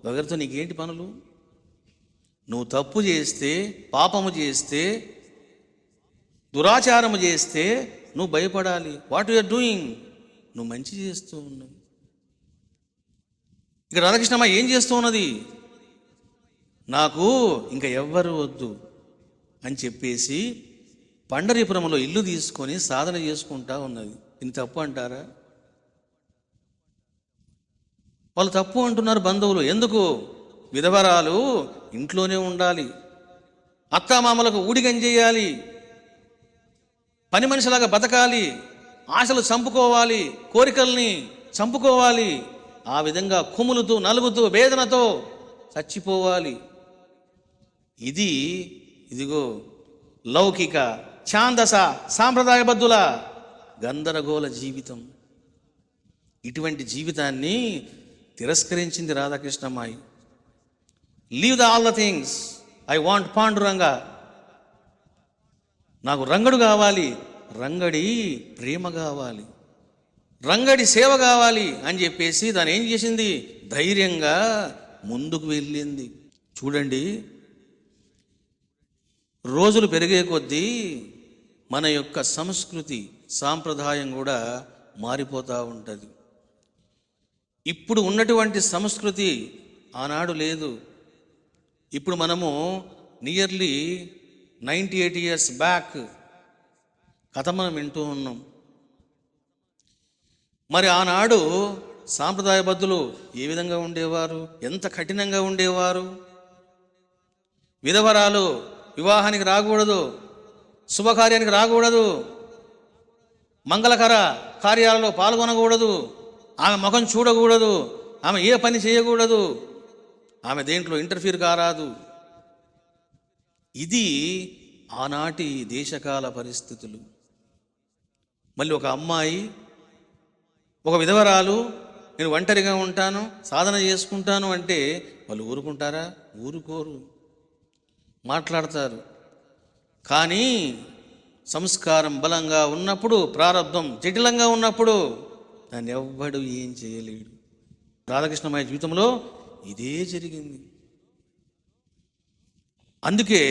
ఒకరితో నీకేంటి పనులు? నువ్వు తప్పు చేస్తే, పాపము చేస్తే, దురాచారము చేస్తే నువ్వు భయపడాలి. What you are doing? నువ్వు మంచి చేస్తూ ఉన్నావు. ఇక రాధాకృష్ణమ్మ ఏం చేస్తూ ఉన్నది? నాకు ఇంకా ఎవ్వరు వద్దు అని చెప్పేసి పండరీపురంలో ఇల్లు తీసుకొని సాధన చేసుకుంటా ఉన్నది. ఇది తప్పు అంటారా? వాళ్ళు తప్పు అంటున్నారు బంధువులు. ఎందుకు? విధవరాలు ఇంట్లోనే ఉండాలి, అత్తామామలకు ఊడిగం చేయాలి, పని మనిషిలాగా బతకాలి, ఆశలు చంపుకోవాలి, కోరికల్ని చంపుకోవాలి, ఆ విధంగా కుములుతూ నలుగుతూ వేదనతో చచ్చిపోవాలి. ఇదిగో లౌకిక ఛాందస సాంప్రదాయబద్ధుల గందరగోళ జీవితం. ఇటువంటి జీవితాన్ని తిరస్కరించింది Radhakrishnamayi. Leave all the things, I want Panduranga. నాకు రంగడు కావాలి, రంగడి ప్రేమ కావాలి, రంగడి సేవ కావాలి అని చెప్పేసి దాన్ని ఏం చేసింది? ధైర్యంగా ముందుకు వెళ్ళింది. చూడండి, రోజులు పెరిగే కొద్దీ మన యొక్క సంస్కృతి సాంప్రదాయం కూడా మారిపోతూ ఉంటుంది. ఇప్పుడు ఉన్నటువంటి సంస్కృతి ఆనాడు లేదు. ఇప్పుడు మనము నియర్లీ 98 years బ్యాక్ కథ మనం వింటూ ఉన్నాం. మరి ఆనాడు సాంప్రదాయబద్ధులు ఏ విధంగా ఉండేవారు? ఎంత కఠినంగా ఉండేవారు? విధవరాలు వివాహానికి రాకూడదు, శుభకార్యానికి రాకూడదు, మంగళకర కార్యాలలో పాల్గొనకూడదు, ఆమె ముఖం చూడకూడదు, ఆమె ఏ పని చేయకూడదు, ఆమె దేంట్లో ఇంటర్ఫీర్ కారాదు. ఇది ఆనాటి దేశకాల పరిస్థితులు. మళ్ళీ ఒక అమ్మాయి, ఒక విధవరాలు నేను ఒంటరిగా ఉంటాను, సాధన చేసుకుంటాను అంటే వాళ్ళు ఊరుకుంటారా? ఊరుకోరు, మాట్లాడతారు. కానీ సంస్కారం బలంగా ఉన్నప్పుడు, ప్రారంధం జటిలంగా ఉన్నప్పుడు దాన్ని ఎవ్వడు ఏం చేయలేడు. రాధాకృష్ణమ్మాయి జీవితంలో ఇదే జరిగింది. అందుకే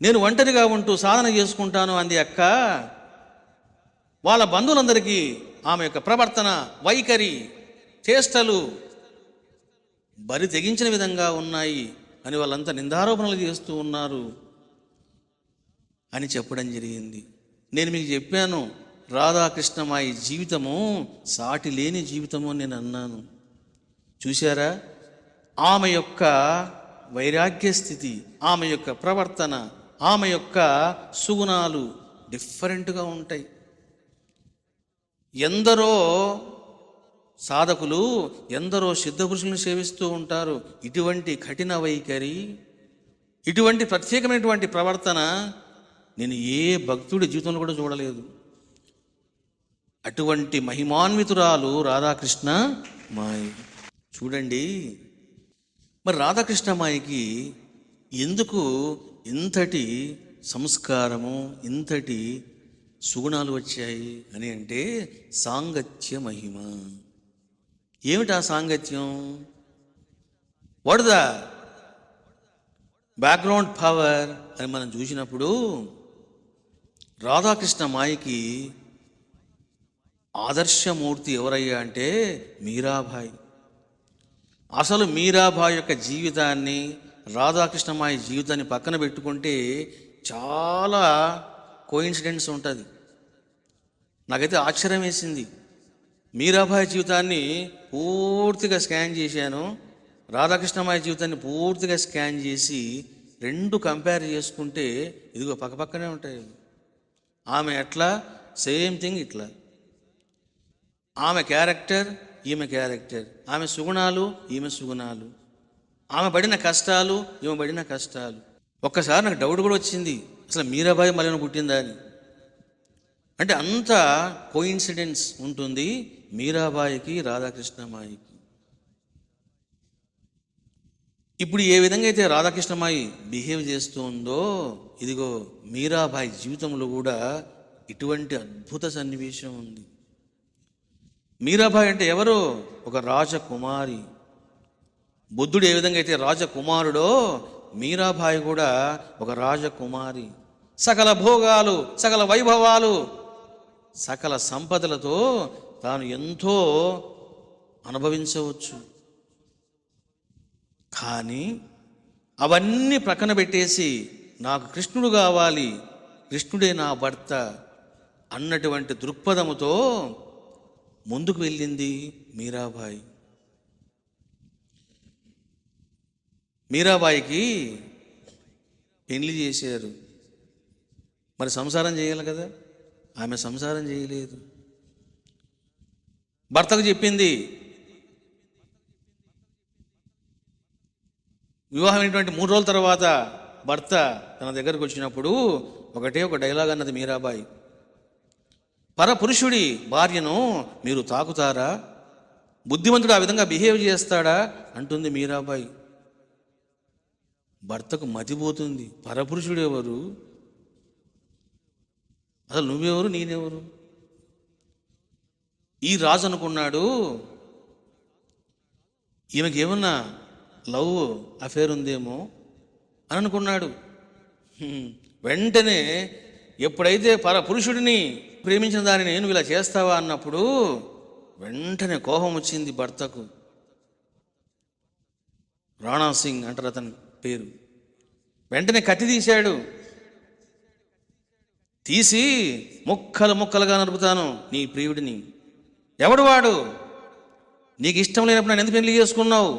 నేను ఒంటరిగా ఉంటూ సాధన చేసుకుంటాను అంది అక్క. వాళ్ళ బంధువులందరికీ ఆమె యొక్క ప్రవర్తన, వైఖరి, చేష్టలు బరి తెగించిన విధంగా ఉన్నాయి అని వాళ్ళంతా నిందారోపణలు చేస్తూ ఉన్నారు అని చెప్పడం జరిగింది. నేను మీకు చెప్పాను, రాధాకృష్ణమ్మాయి జీవితము సాటి లేని జీవితము అని నేను అన్నాను. చూశారా? ఆమె యొక్క వైరాగ్య స్థితి, ఆమె యొక్క ప్రవర్తన, ఆమె యొక్క సుగుణాలు డిఫరెంట్గా ఉంటాయి. ఎందరో సాధకులు, ఎందరో సిద్ధపురుషులను సేవిస్తూ ఉంటారు. ఇటువంటి కఠిన వైఖరి, ఇటువంటి ప్రత్యేకమైనటువంటి ప్రవర్తన నేను ఏ భక్తుడి జీవితంలో కూడా చూడలేదు. అటువంటి మహిమాన్వితురాలు రాధాకృష్ణ మాయి. చూడండి, మరి రాధాకృష్ణమాయికి ఎందుకు ఇంతటి సంస్కారము, ఇంతటి సుగుణాలు వచ్చాయి అని అంటే సాంగత్య మహిమ. ఏమిటా సాంగత్యం? వాట్ ద బ్యాక్గ్రౌండ్ పవర్ అని మనం చూసినప్పుడు రాధాకృష్ణమాయికి ఆదర్శమూర్తి ఎవరయ్యా అంటే మీరాబాయి. అసలు మీరాబాయి యొక్క జీవితాన్ని, రాధాకృష్ణమాయి జీవితాన్ని పక్కన పెట్టుకుంటే చాలా కోయిన్సిడెన్స్ ఉంటుంది. నాకైతే ఆశ్చర్యం వేసింది. మీరాబాయి జీవితాన్ని పూర్తిగా స్కాన్ చేశాను, రాధాకృష్ణమాయి జీవితాన్ని పూర్తిగా స్కాన్ చేసి రెండు కంపేర్ చేసుకుంటే ఇదిగో పక్కపక్కనే ఉంటాయి. ఆమె ఎట్లా, సేమ్ థింగ్ ఇట్లా. ఆమె క్యారెక్టర్, ఈమె క్యారెక్టర్. ఆమె సుగుణాలు, ఈమె సుగుణాలు. ఆమె పడిన కష్టాలు, ఈమె పడిన కష్టాలు. ఒక్కసారి నాకు డౌట్ కూడా వచ్చింది, అసలు మీరాబాయి మళ్ళీ పుట్టిందా అని. అంటే అంత కోయిన్సిడెన్స్ ఉంటుంది మీరాబాయికి, రాధాకృష్ణమాయికి. ఇప్పుడు ఏ విధంగా అయితే రాధాకృష్ణమాయి బిహేవ్ చేస్తూ ఉందో, ఇదిగో మీరాబాయి జీవితంలో కూడా ఇటువంటి అద్భుత సన్నివేశం ఉంది. మీరాబాయి అంటే ఎవరు? ఒక రాజకుమారి. బుద్ధుడు ఏ విధంగా అయితే రాజకుమారుడో, మీరాబాయి కూడా ఒక రాజకుమారి. సకల భోగాలు, సకల వైభవాలు, సకల సంపదలతో తాను ఎంతో అనుభవించవచ్చు. కానీ అవన్నీ ప్రక్కన పెట్టేసి నాకు కృష్ణుడు కావాలి, కృష్ణుడే నా భర్త అన్నటువంటి దృక్పథముతో ముందుకు వెళ్ళింది మీరాబాయి. మీరాబాయికి పెళ్లి చేశారు, మరి సంసారం చేయాలి కదా. ఆమె సంసారం చేయలేదు. భర్తకు చెప్పింది. వివాహమైనటువంటి 3 రోజుల తర్వాత భర్త తన దగ్గరకు వచ్చినప్పుడు ఒకటే ఒక డైలాగ్ అన్నది మీరాబాయి. పరపురుషుడి భార్యను మీరు తాకుతారా? బుద్ధిమంతుడు ఆ విధంగా బిహేవ్ చేస్తాడా అంటుంది మీరాబాయి. భర్తకు మతిపోతుంది. పరపురుషుడు ఎవరు? అసలు నువ్వెవరు, నేనెవరు? ఈ రాజు అనుకున్నాడు ఈమెకి ఏమన్నా లవ్ అఫేర్ ఉందేమో అని అనుకున్నాడు. వెంటనే ఎప్పుడైతే పరపురుషుడిని ప్రేమించిన దానిని నువ్వు ఇలా చేస్తావా అన్నప్పుడు వెంటనే కోపం వచ్చింది భర్తకు. రాణా సింగ్ అంటారు అతని పేరు. వెంటనే కత్తి తీశాడు. తీసి ముక్కలు ముక్కలుగా నరుకుతాను నీ ప్రియుడిని. ఎవడు వాడు? నీకు ఇష్టం లేనప్పుడు నన్ను ఎందుకు పెళ్లి చేసుకున్నావు?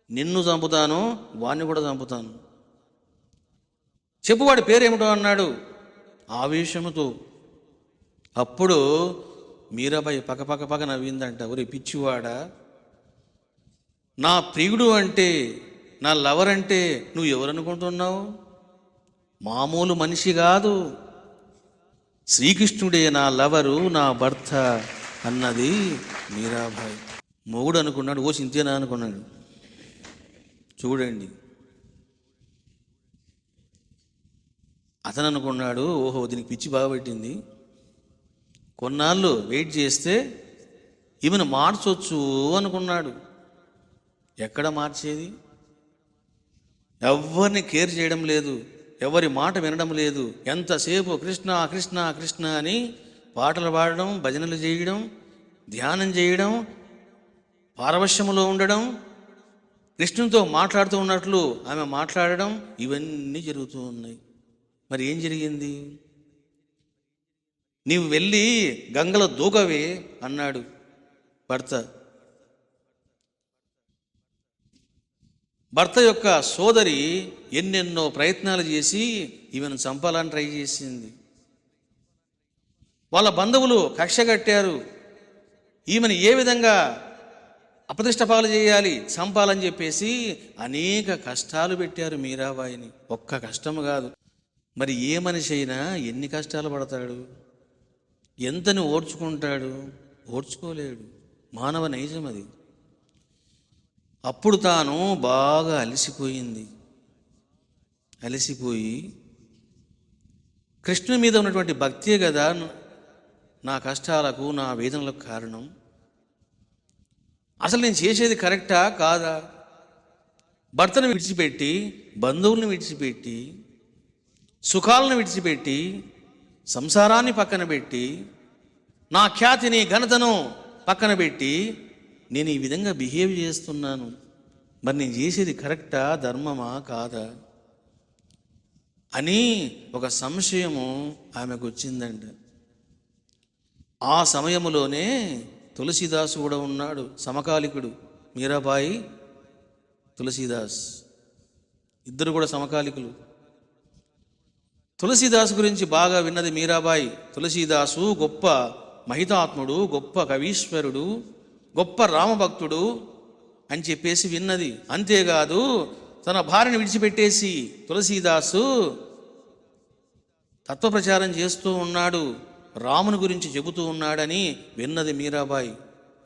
నిన్ను చంపుతాను, వాణ్ణి కూడా చంపుతాను. చెప్పు వాడి పేరేమిటో అన్నాడు ఆవేశముతో. అప్పుడు మీరాబాయి పక్క నవ్విందంట. ఒరే పిచ్చివాడా, నా ప్రియుడు అంటే, నా లవర్ అంటే నువ్వు ఎవరనుకుంటున్నావు? మామూలు మనిషి కాదు, శ్రీకృష్ణుడే నా లవరు, నా భర్త అన్నది మీరాబాయి. మొగుడు అనుకున్నాడు, ఓ సింతేనా అనుకున్నాడు. చూడండి, అతను అనుకున్నాడు ఓహో దీనికి పిచ్చి బాగా పెట్టింది, కొన్నాళ్ళు వెయిట్ చేస్తే ఈమెను మార్చొచ్చు అనుకున్నాడు. ఎక్కడ మార్చేది? ఎవరిని కేర్ చేయడం లేదు, ఎవరి మాట వినడం లేదు. ఎంతసేపు కృష్ణ కృష్ణ కృష్ణ అని పాటలు పాడడం, భజనలు చేయడం, ధ్యానం చేయడం, పారవశ్యములో ఉండడం, కృష్ణునితో మాట్లాడుతూ ఉన్నట్లు ఆమె మాట్లాడడం, ఇవన్నీ జరుగుతూ ఉన్నాయి. మరి ఏం జరిగింది? నీవు వెళ్ళి గంగలో దూకవే అన్నాడు భర్త. భర్త యొక్క సోదరి ఎన్నెన్నో ప్రయత్నాలు చేసి ఈమెను చంపాలని ట్రై చేసింది. వాళ్ళ బంధువులు కక్ష కట్టారు. ఈమెను ఏ విధంగా అప్రతిష్ట పాలు చేయాలి, చంపాలని చెప్పేసి అనేక కష్టాలు పెట్టారు మీరాబాయిని. ఒక్క కష్టము కాదు. మరి ఏ మనిషి అయినా ఎన్ని కష్టాలు పడతాడు? ఎంతని ఓర్చుకుంటాడు? ఓర్చుకోలేడు. మానవ నైజం అది. అప్పుడు తాను బాగా అలసిపోయింది. అలసిపోయి కృష్ణుని మీద ఉన్నటువంటి భక్తే కదా నా కష్టాలకు, నా వేదనలకు కారణం. అసలు నేను చేసేది కరెక్టా కాదా? భర్తను విడిచిపెట్టి, బంధువులను విడిచిపెట్టి, సుఖాలను విడిచిపెట్టి, సంసారాన్ని పక్కన పెట్టి, నా ఖ్యాతిని ఘనతను పక్కన పెట్టి నేను ఈ విధంగా బిహేవ్ చేస్తున్నాను, మరి నేను చేసేది కరెక్టా, ధర్మమా కాదా అని ఒక సంశయము ఆమెకు వచ్చిందంట. ఆ సమయంలోనే తులసీదాసు కూడా ఉన్నాడు, సమకాలికుడు. మీరాబాయి, తులసీదాస్ ఇద్దరు కూడా సమకాలికులు. తులసీదాసు గురించి బాగా విన్నది మీరాబాయి. తులసీదాసు గొప్ప మహితాత్ముడు, గొప్ప కవీశ్వరుడు, గొప్ప రామభక్తుడు అని చెప్పేసి విన్నది. అంతేకాదు, తన భార్యను విడిచిపెట్టేసి తులసీదాసు తత్వప్రచారం చేస్తూ ఉన్నాడు, రాముని గురించి చెబుతూ ఉన్నాడని విన్నది మీరాబాయి.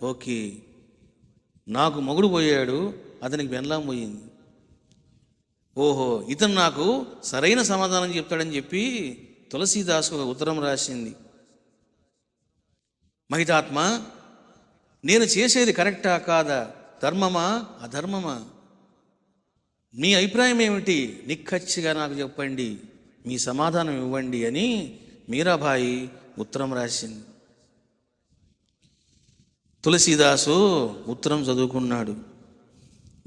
ఓకే, నాకు మొగుడు పోయాడు, అతనికి పెళ్ళాం పోయింది, ఓహో ఇతను నాకు సరైన సమాధానం చెప్తాడని చెప్పి తులసీదాసు ఒక ఉత్తరం రాసింది. మహితాత్మ, నేను చేసేది కరెక్టా కాదా, ధర్మమా అధర్మమా, మీ అభిప్రాయం ఏమిటి, నిక్కచ్చిగా నాకు చెప్పండి, మీ సమాధానం ఇవ్వండి అని మీరాబాయి ఉత్తరం రాసింది. తులసీదాసు ఉత్తరం చదువుకున్నాడు.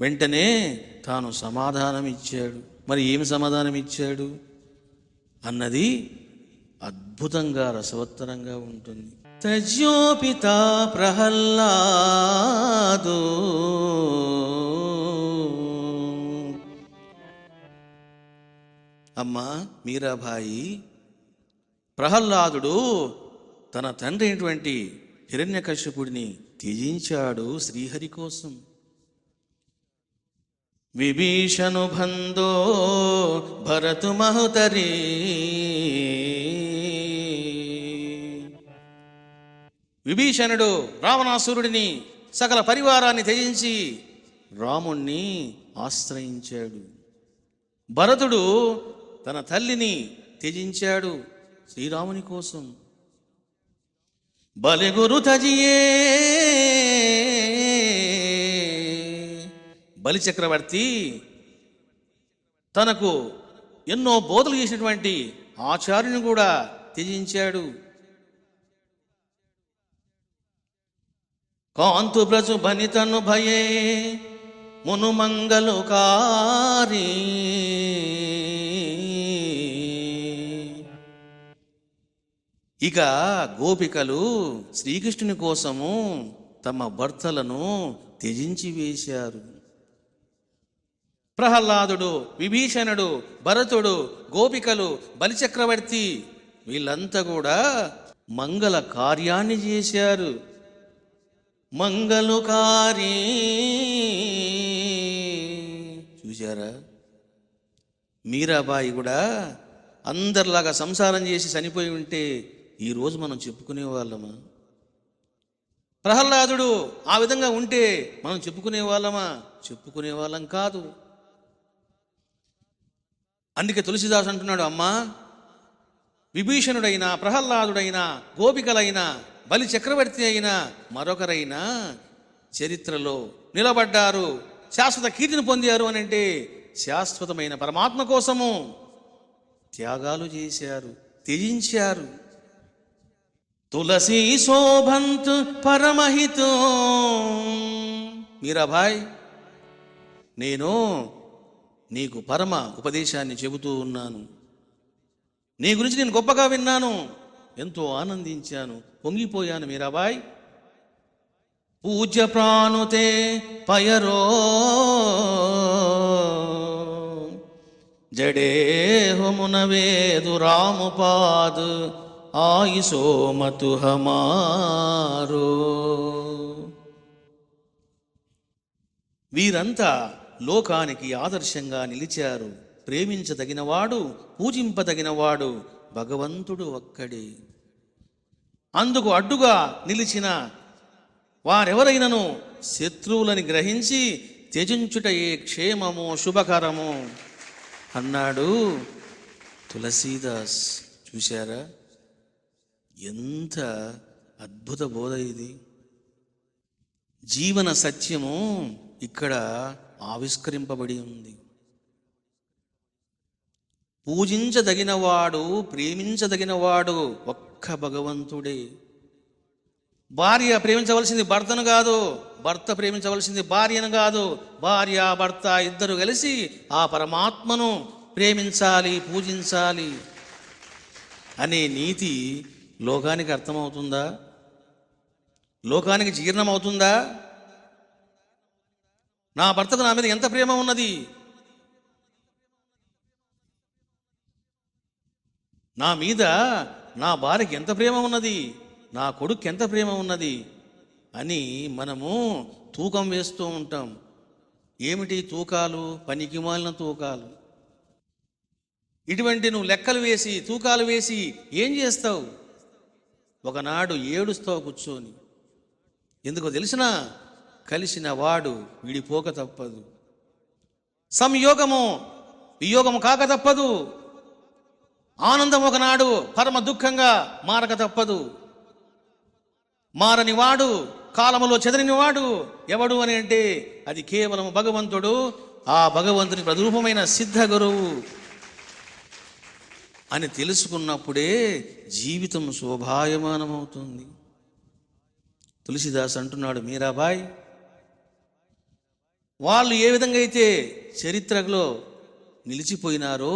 వెంటనే తాను సమాధానం ఇచ్చాడు. మరి ఏమి సమాధానం ఇచ్చాడు అన్నది అద్భుతంగా రసవత్తరంగా ఉంటుంది. తజ్యోపిత ప్రహ్లాదో అమ్మా మీరాబాయి, ప్రహ్లాదుడు తన తండ్రి అయినటువంటి హిరణ్యకశ్యపుడిని త్యజించాడు శ్రీహరి కోసం. విభీషణు బంధో భరతు మహుతరీ, విభీషణుడు రావణాసురుడిని సకల పరివారాన్ని త్యజించి రాముణ్ణి ఆశ్రయించాడు. భరతుడు తన తల్లిని త్యజించాడు శ్రీరాముని కోసం. బలిగురు తజియే, బలి చక్రవర్తి తనకు ఎన్నో బోధలు చేసినటువంటి ఆచార్యుని కూడా త్యజించాడు. కాంతు బ్రజు బనితను భయే మును మంగళకారి, ఇక గోపికలు శ్రీకృష్ణుని కోసము తమ భర్తలను త్యజించి వేశారు. ప్రహ్లాదుడు, విభీషణుడు, భరతుడు, గోపికలు, బలిచక్రవర్తి వీళ్ళంతా కూడా మంగళ కార్యాన్ని చేశారు. మంగళకారి చూశారా? మీరాబాయి కూడా అందరిలాగా సంసారం చేసి చనిపోయి ఉంటే ఈరోజు మనం చెప్పుకునే వాళ్ళమా? ప్రహ్లాదుడు ఆ విధంగా ఉంటే మనం చెప్పుకునే వాళ్ళమా? చెప్పుకునే వాళ్ళం కాదు. అందుకే తులసిదాసు అంటున్నాడు, అమ్మా విభీషణుడైనా, ప్రహ్లాదుడైనా, గోపికలైనా, బలి చక్రవర్తి అయినా మరొకరైనా చరిత్రలో నిలబడ్డారు, శాశ్వత కీర్తిని పొందారు అని అంటే శాశ్వతమైన పరమాత్మ కోసము త్యాగాలు చేశారు, త్యజించారు. తులసి శోభంతు పరమహితో, మీరాబాయ్ నేను నీకు పరమ ఉపదేశాన్ని చెబుతూ ఉన్నాను, నీ గురించి నేను గొప్పగా విన్నాను, ఎంతో ఆనందించాను, పొంగిపోయాను మీరాబాయ్. పూజ్య ప్రాణుతే పయరో జడే హోమునవేదు రాముపాద్ ఆయిసో మతు హమారో. వీరంతా లోకానికి ఆదర్శంగా నిలిచారు. ప్రేమించదగినవాడు, పూజింపదగినవాడు భగవంతుడు ఒక్కడే. అందుకు అడ్డుగా నిలిచిన వారెవరైనను శత్రువులని గ్రహించి త్యజించుటయే క్షేమము శుభకరము అన్నాడు తులసీదాస్. చూశారా ఎంత అద్భుత బోధ ఇది! జీవన సత్యము ఇక్కడ ఆవిష్కరింపబడి ఉంది. పూజించదగినవాడు, ప్రేమించదగినవాడు ఒక్క భగవంతుడే. భార్య ప్రేమించవలసింది భర్తను కాదు, భర్త ప్రేమించవలసింది భార్యను కాదు. భార్య భర్త ఇద్దరు కలిసి ఆ పరమాత్మను ప్రేమించాలి, పూజించాలి అనే నీతి లోకానికి అర్థమవుతుందా? లోకానికి జీర్ణమవుతుందా? నా భర్తకు నా మీద ఎంత ప్రేమ ఉన్నది, నా మీద నా భార్యకి ఎంత ప్రేమ ఉన్నది, నా కొడుకు ఎంత ప్రేమ ఉన్నది అని మనము తూకం వేస్తూ ఉంటాం. ఏమిటి తూకాలు? పనికిమాలిన తూకాలు. ఇటువంటి నువ్వు లెక్కలు వేసి తూకాలు వేసి ఏం చేస్తావు? ఒకనాడు ఏడుస్తావు కూర్చొని. ఎందుకో తెలిసినా, కలిసిన వాడు విడిపోక తప్పదు. సంయోగము వియోగము కాక తప్పదు. ఆనందం ఒకనాడు పరమ దుఃఖంగా మారక తప్పదు. మారని వాడు, కాలములో చెదరని వాడు ఎవడు అని అంటే అది కేవలం భగవంతుడు. ఆ భగవంతుని ప్రతిరూపమైన సిద్ధ గురువు అని తెలుసుకున్నప్పుడే జీవితం శోభాయమానమవుతుంది. తులసిదాస్ అంటున్నాడు, మీరాబాయ్ వాళ్ళు ఏ విధంగా అయితే చరిత్రలో నిలిచిపోయినారో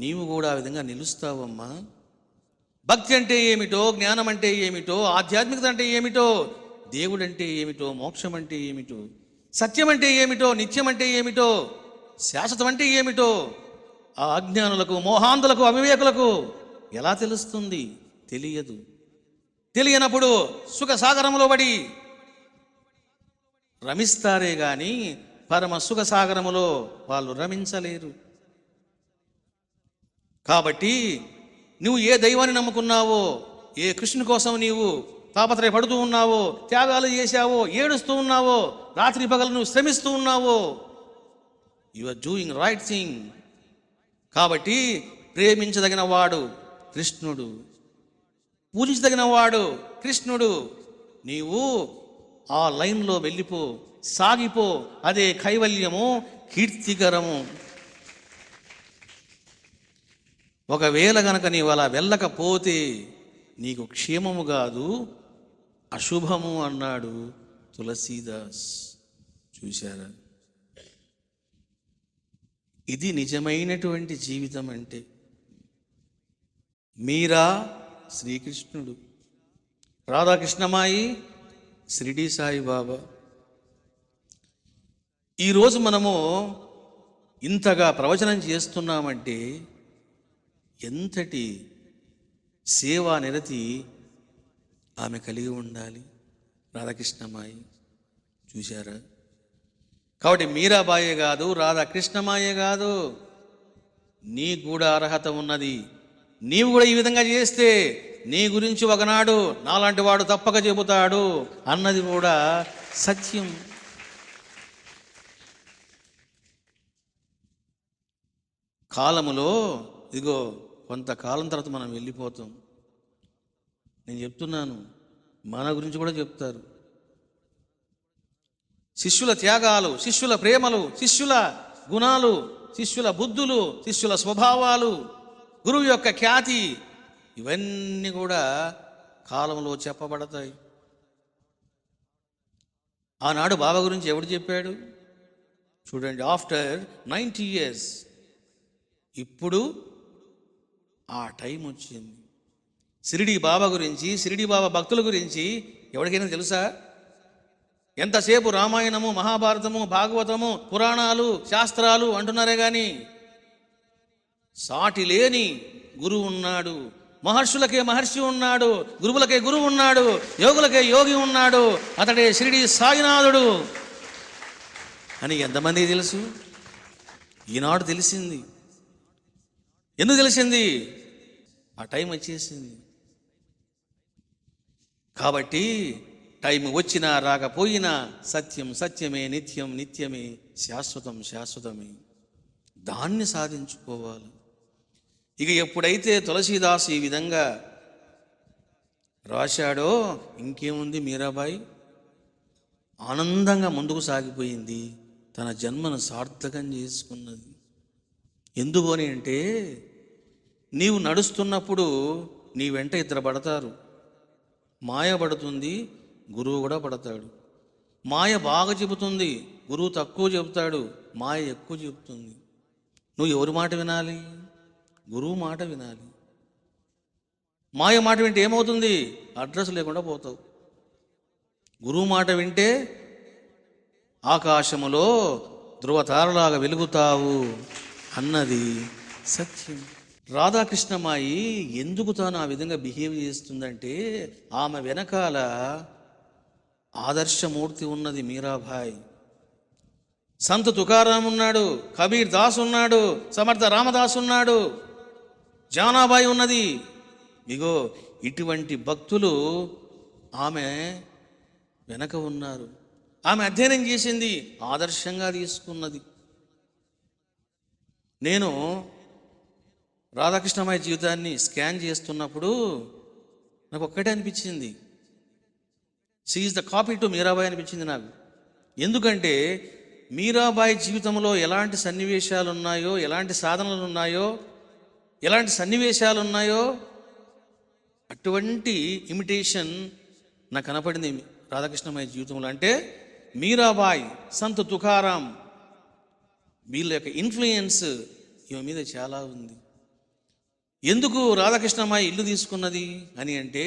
నీవు కూడా ఆ విధంగా నిలుస్తావమ్మా. భక్తి అంటే ఏమిటో, జ్ఞానం అంటే ఏమిటో, ఆధ్యాత్మికత అంటే ఏమిటో, దేవుడు అంటే ఏమిటో, మోక్షం అంటే ఏమిటో, సత్యం అంటే ఏమిటో, నిత్యం అంటే ఏమిటో, శాశ్వతం అంటే ఏమిటో ఆ అజ్ఞానులకు, మోహాంధులకు, అవివేకులకు ఎలా తెలుస్తుంది? తెలియదు. తెలియనప్పుడు సుఖ సాగరంలో పడి రమిస్తారే గాని పరమ సుఖ సాగరములో వాళ్ళు రమించలేరు. కాబట్టి నువ్వు ఏ దైవాన్ని నమ్ముకున్నావో, ఏ కృష్ణుని కోసం నీవు తాపత్రయపడుతూ ఉన్నావో, త్యాగాలు చేశావో, ఏడుస్తూ ఉన్నావో, రాత్రి పగలు నువ్వు శ్రమిస్తూ ఉన్నావో, you are doing right thing. కాబట్టి ప్రేమించదగిన వాడు కృష్ణుడు, పూజించదగిన వాడు కృష్ణుడు. నీవు ఆ లైన్లో వెళ్ళిపో, సాగిపో. అదే కైవల్యము, కీర్తికరము. ఒకవేళ గనక నీవు అలా వెళ్ళకపోతే నీకు క్షేమము కాదు, అశుభము అన్నాడు తులసీదాస్. చూశారా? ఇది నిజమైనటువంటి జీవితం అంటే. మీరా శ్రీకృష్ణుడు, రాధాకృష్ణమాయి షిరిడి సాయిబాబా. ఈరోజు మనము ఇంతగా ప్రవచనం చేస్తున్నామంటే ఎంతటి సేవా నిరతి ఆమె కలిగి ఉండాలి, రాధాకృష్ణమాయి. చూశారా? కాబట్టి మీరాబాయే కాదు, రాధాకృష్ణమాయే కాదు, నీకు కూడా అర్హత ఉన్నది. నీవు కూడా ఈ విధంగా చేస్తే నీ గురించి ఒకనాడు నాలాంటి వాడు తప్పక చెబుతాడు అన్నది కూడా సత్యం. కాలములో ఇదిగో కొంతకాలం తర్వాత మనం వెళ్ళిపోతాం. నేను చెప్తున్నాను, మన గురించి కూడా చెప్తారు. శిష్యుల త్యాగాలు, శిష్యుల ప్రేమలు, శిష్యుల గుణాలు, శిష్యుల బుద్ధులు, శిష్యుల స్వభావాలు, గురువు యొక్క ఖ్యాతి, ఇవన్నీ కూడా కాలంలో చెప్పబడతాయి. ఆనాడు బాబా గురించి ఎవడు చెప్పాడు? చూడండి, ఆఫ్టర్ 90 years ఇప్పుడు ఆ టైం వచ్చింది. షిరిడి బాబా గురించి, షిరిడి బాబా భక్తుల గురించి ఎవరికైనా తెలుసా? ఎంతసేపు రామాయణము, మహాభారతము, భాగవతము, పురాణాలు, శాస్త్రాలు అంటున్నారే కానీ సాటి లేని గురువు ఉన్నాడు. మహర్షులకే మహర్షి ఉన్నాడు, గురువులకే గురువు ఉన్నాడు, యోగులకే యోగి ఉన్నాడు. అతడే షిరిడి సాయినాథుడు అని ఎంతమందికి తెలుసు? ఈనాడు తెలిసింది. ఎందుకు తెలిసింది? ఆ టైం వచ్చేసింది. కాబట్టి టైం వచ్చినా రాకపోయినా సత్యం సత్యమే, నిత్యం నిత్యమే, శాశ్వతం శాశ్వతమే. దాన్ని సాధించుకోవాలి. ఇక ఎప్పుడైతే తులసీదాస్ ఈ విధంగా రాశాడో ఇంకేముంది, మీరాబాయి ఆనందంగా ముందుకు సాగిపోయింది, తన జన్మను సార్థకం చేసుకున్నది. ఎందుకు అని అంటే నీవు నడుస్తున్నప్పుడు నీ వెంట ఇద్దరు పడతారు, మాయ పడుతుంది, గురువు కూడా పడతాడు. మాయ బాగా చెబుతుంది, గురువు తక్కువ చెబుతాడు, మాయ ఎక్కువ చెబుతుంది. నువ్వు ఎవరి మాట వినాలి? గురువు మాట వినాలి. మాయ మాట వింటే ఏమవుతుంది? అడ్రస్ లేకుండా పోతావు. గురువు మాట వింటే ఆకాశములో ధృవతారలాగా వెలుగుతావు అన్నది సత్యం. రాధాకృష్ణమాయి ఎందుకు తాను ఆ విధంగా బిహేవ్ చేస్తుందంటే ఆమె వెనకాల ఆదర్శమూర్తి ఉన్నది, మీరాబాయి. సంత్ తుకారాం ఉన్నాడు, కబీర్ దాస్ ఉన్నాడు, సమర్థ రామదాస్ ఉన్నాడు, జానాబాయి ఉన్నది. ఇగో ఇటువంటి భక్తులు ఆమె వెనక ఉన్నారు. ఆమె అధ్యయనం చేసింది, ఆదర్శంగా తీసుకున్నది. నేను రాధాకృష్ణమాయి జీవితాన్ని స్కాన్ చేస్తున్నప్పుడు నాకు ఒక్కటే అనిపించింది, she is the copy to Meerabai అనిపించింది నాకు. ఎందుకంటే మీరాబాయి జీవితంలో ఎలాంటి సన్నివేశాలు ఉన్నాయో, ఎలాంటి సాధనలు ఉన్నాయో, ఎలాంటి సన్నివేశాలు ఉన్నాయో అటువంటి ఇమిటేషన్ నాకు కనపడింది రాధాకృష్ణమాయి జీవితంలో. అంటే మీరాబాయి, సంత్ తుకారాం వీళ్ళ యొక్క ఇన్ఫ్లుయెన్స్ ఈమె మీద చాలా ఉంది. ఎందుకు రాధాకృష్ణమాయి ఇల్లు తీసుకున్నది అని అంటే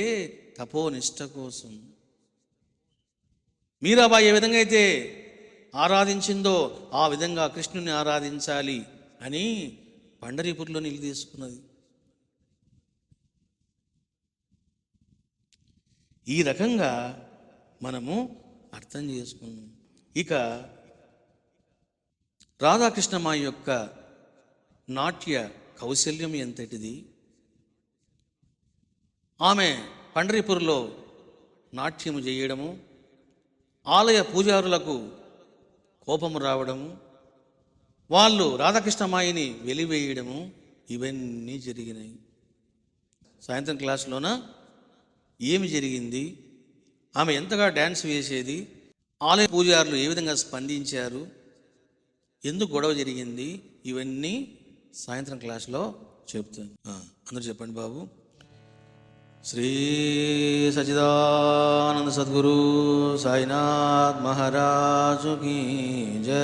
తపోనిష్ట కోసం. మీరాబాయి ఏ విధంగా అయితే ఆరాధించిందో ఆ విధంగా కృష్ణుని ఆరాధించాలి అని పండరీపూర్లో ఇల్లు తీసుకున్నది. ఈ రకంగా మనము అర్థం చేసుకున్నాం. ఇక రాధాకృష్ణమాయి యొక్క నాట్య కౌశల్యం ఎంతటిది. ఆమె పండరీపూర్లో నాట్యము చేయడము, ఆలయ పూజారులకు కోపము రావడము, వాళ్ళు రాధాకృష్ణమాయిని వెలివేయడము, ఇవన్నీ జరిగినాయి. సాయంత్రం క్లాసులోన ఏమి జరిగింది, ఆమె ఎంతగా డ్యాన్స్ వేసేది, ఆలయ పూజారులు ఏ విధంగా స్పందించారు, ఎందుకు గొడవ జరిగింది, ఇవన్నీ సాయంత్రం క్లాసులో చెప్తాను. అందరూ చెప్పండి బాబు. శ్రీ సచ్చిదానంద సద్గురు సాయినాథ్ మహారాజు కీ జై.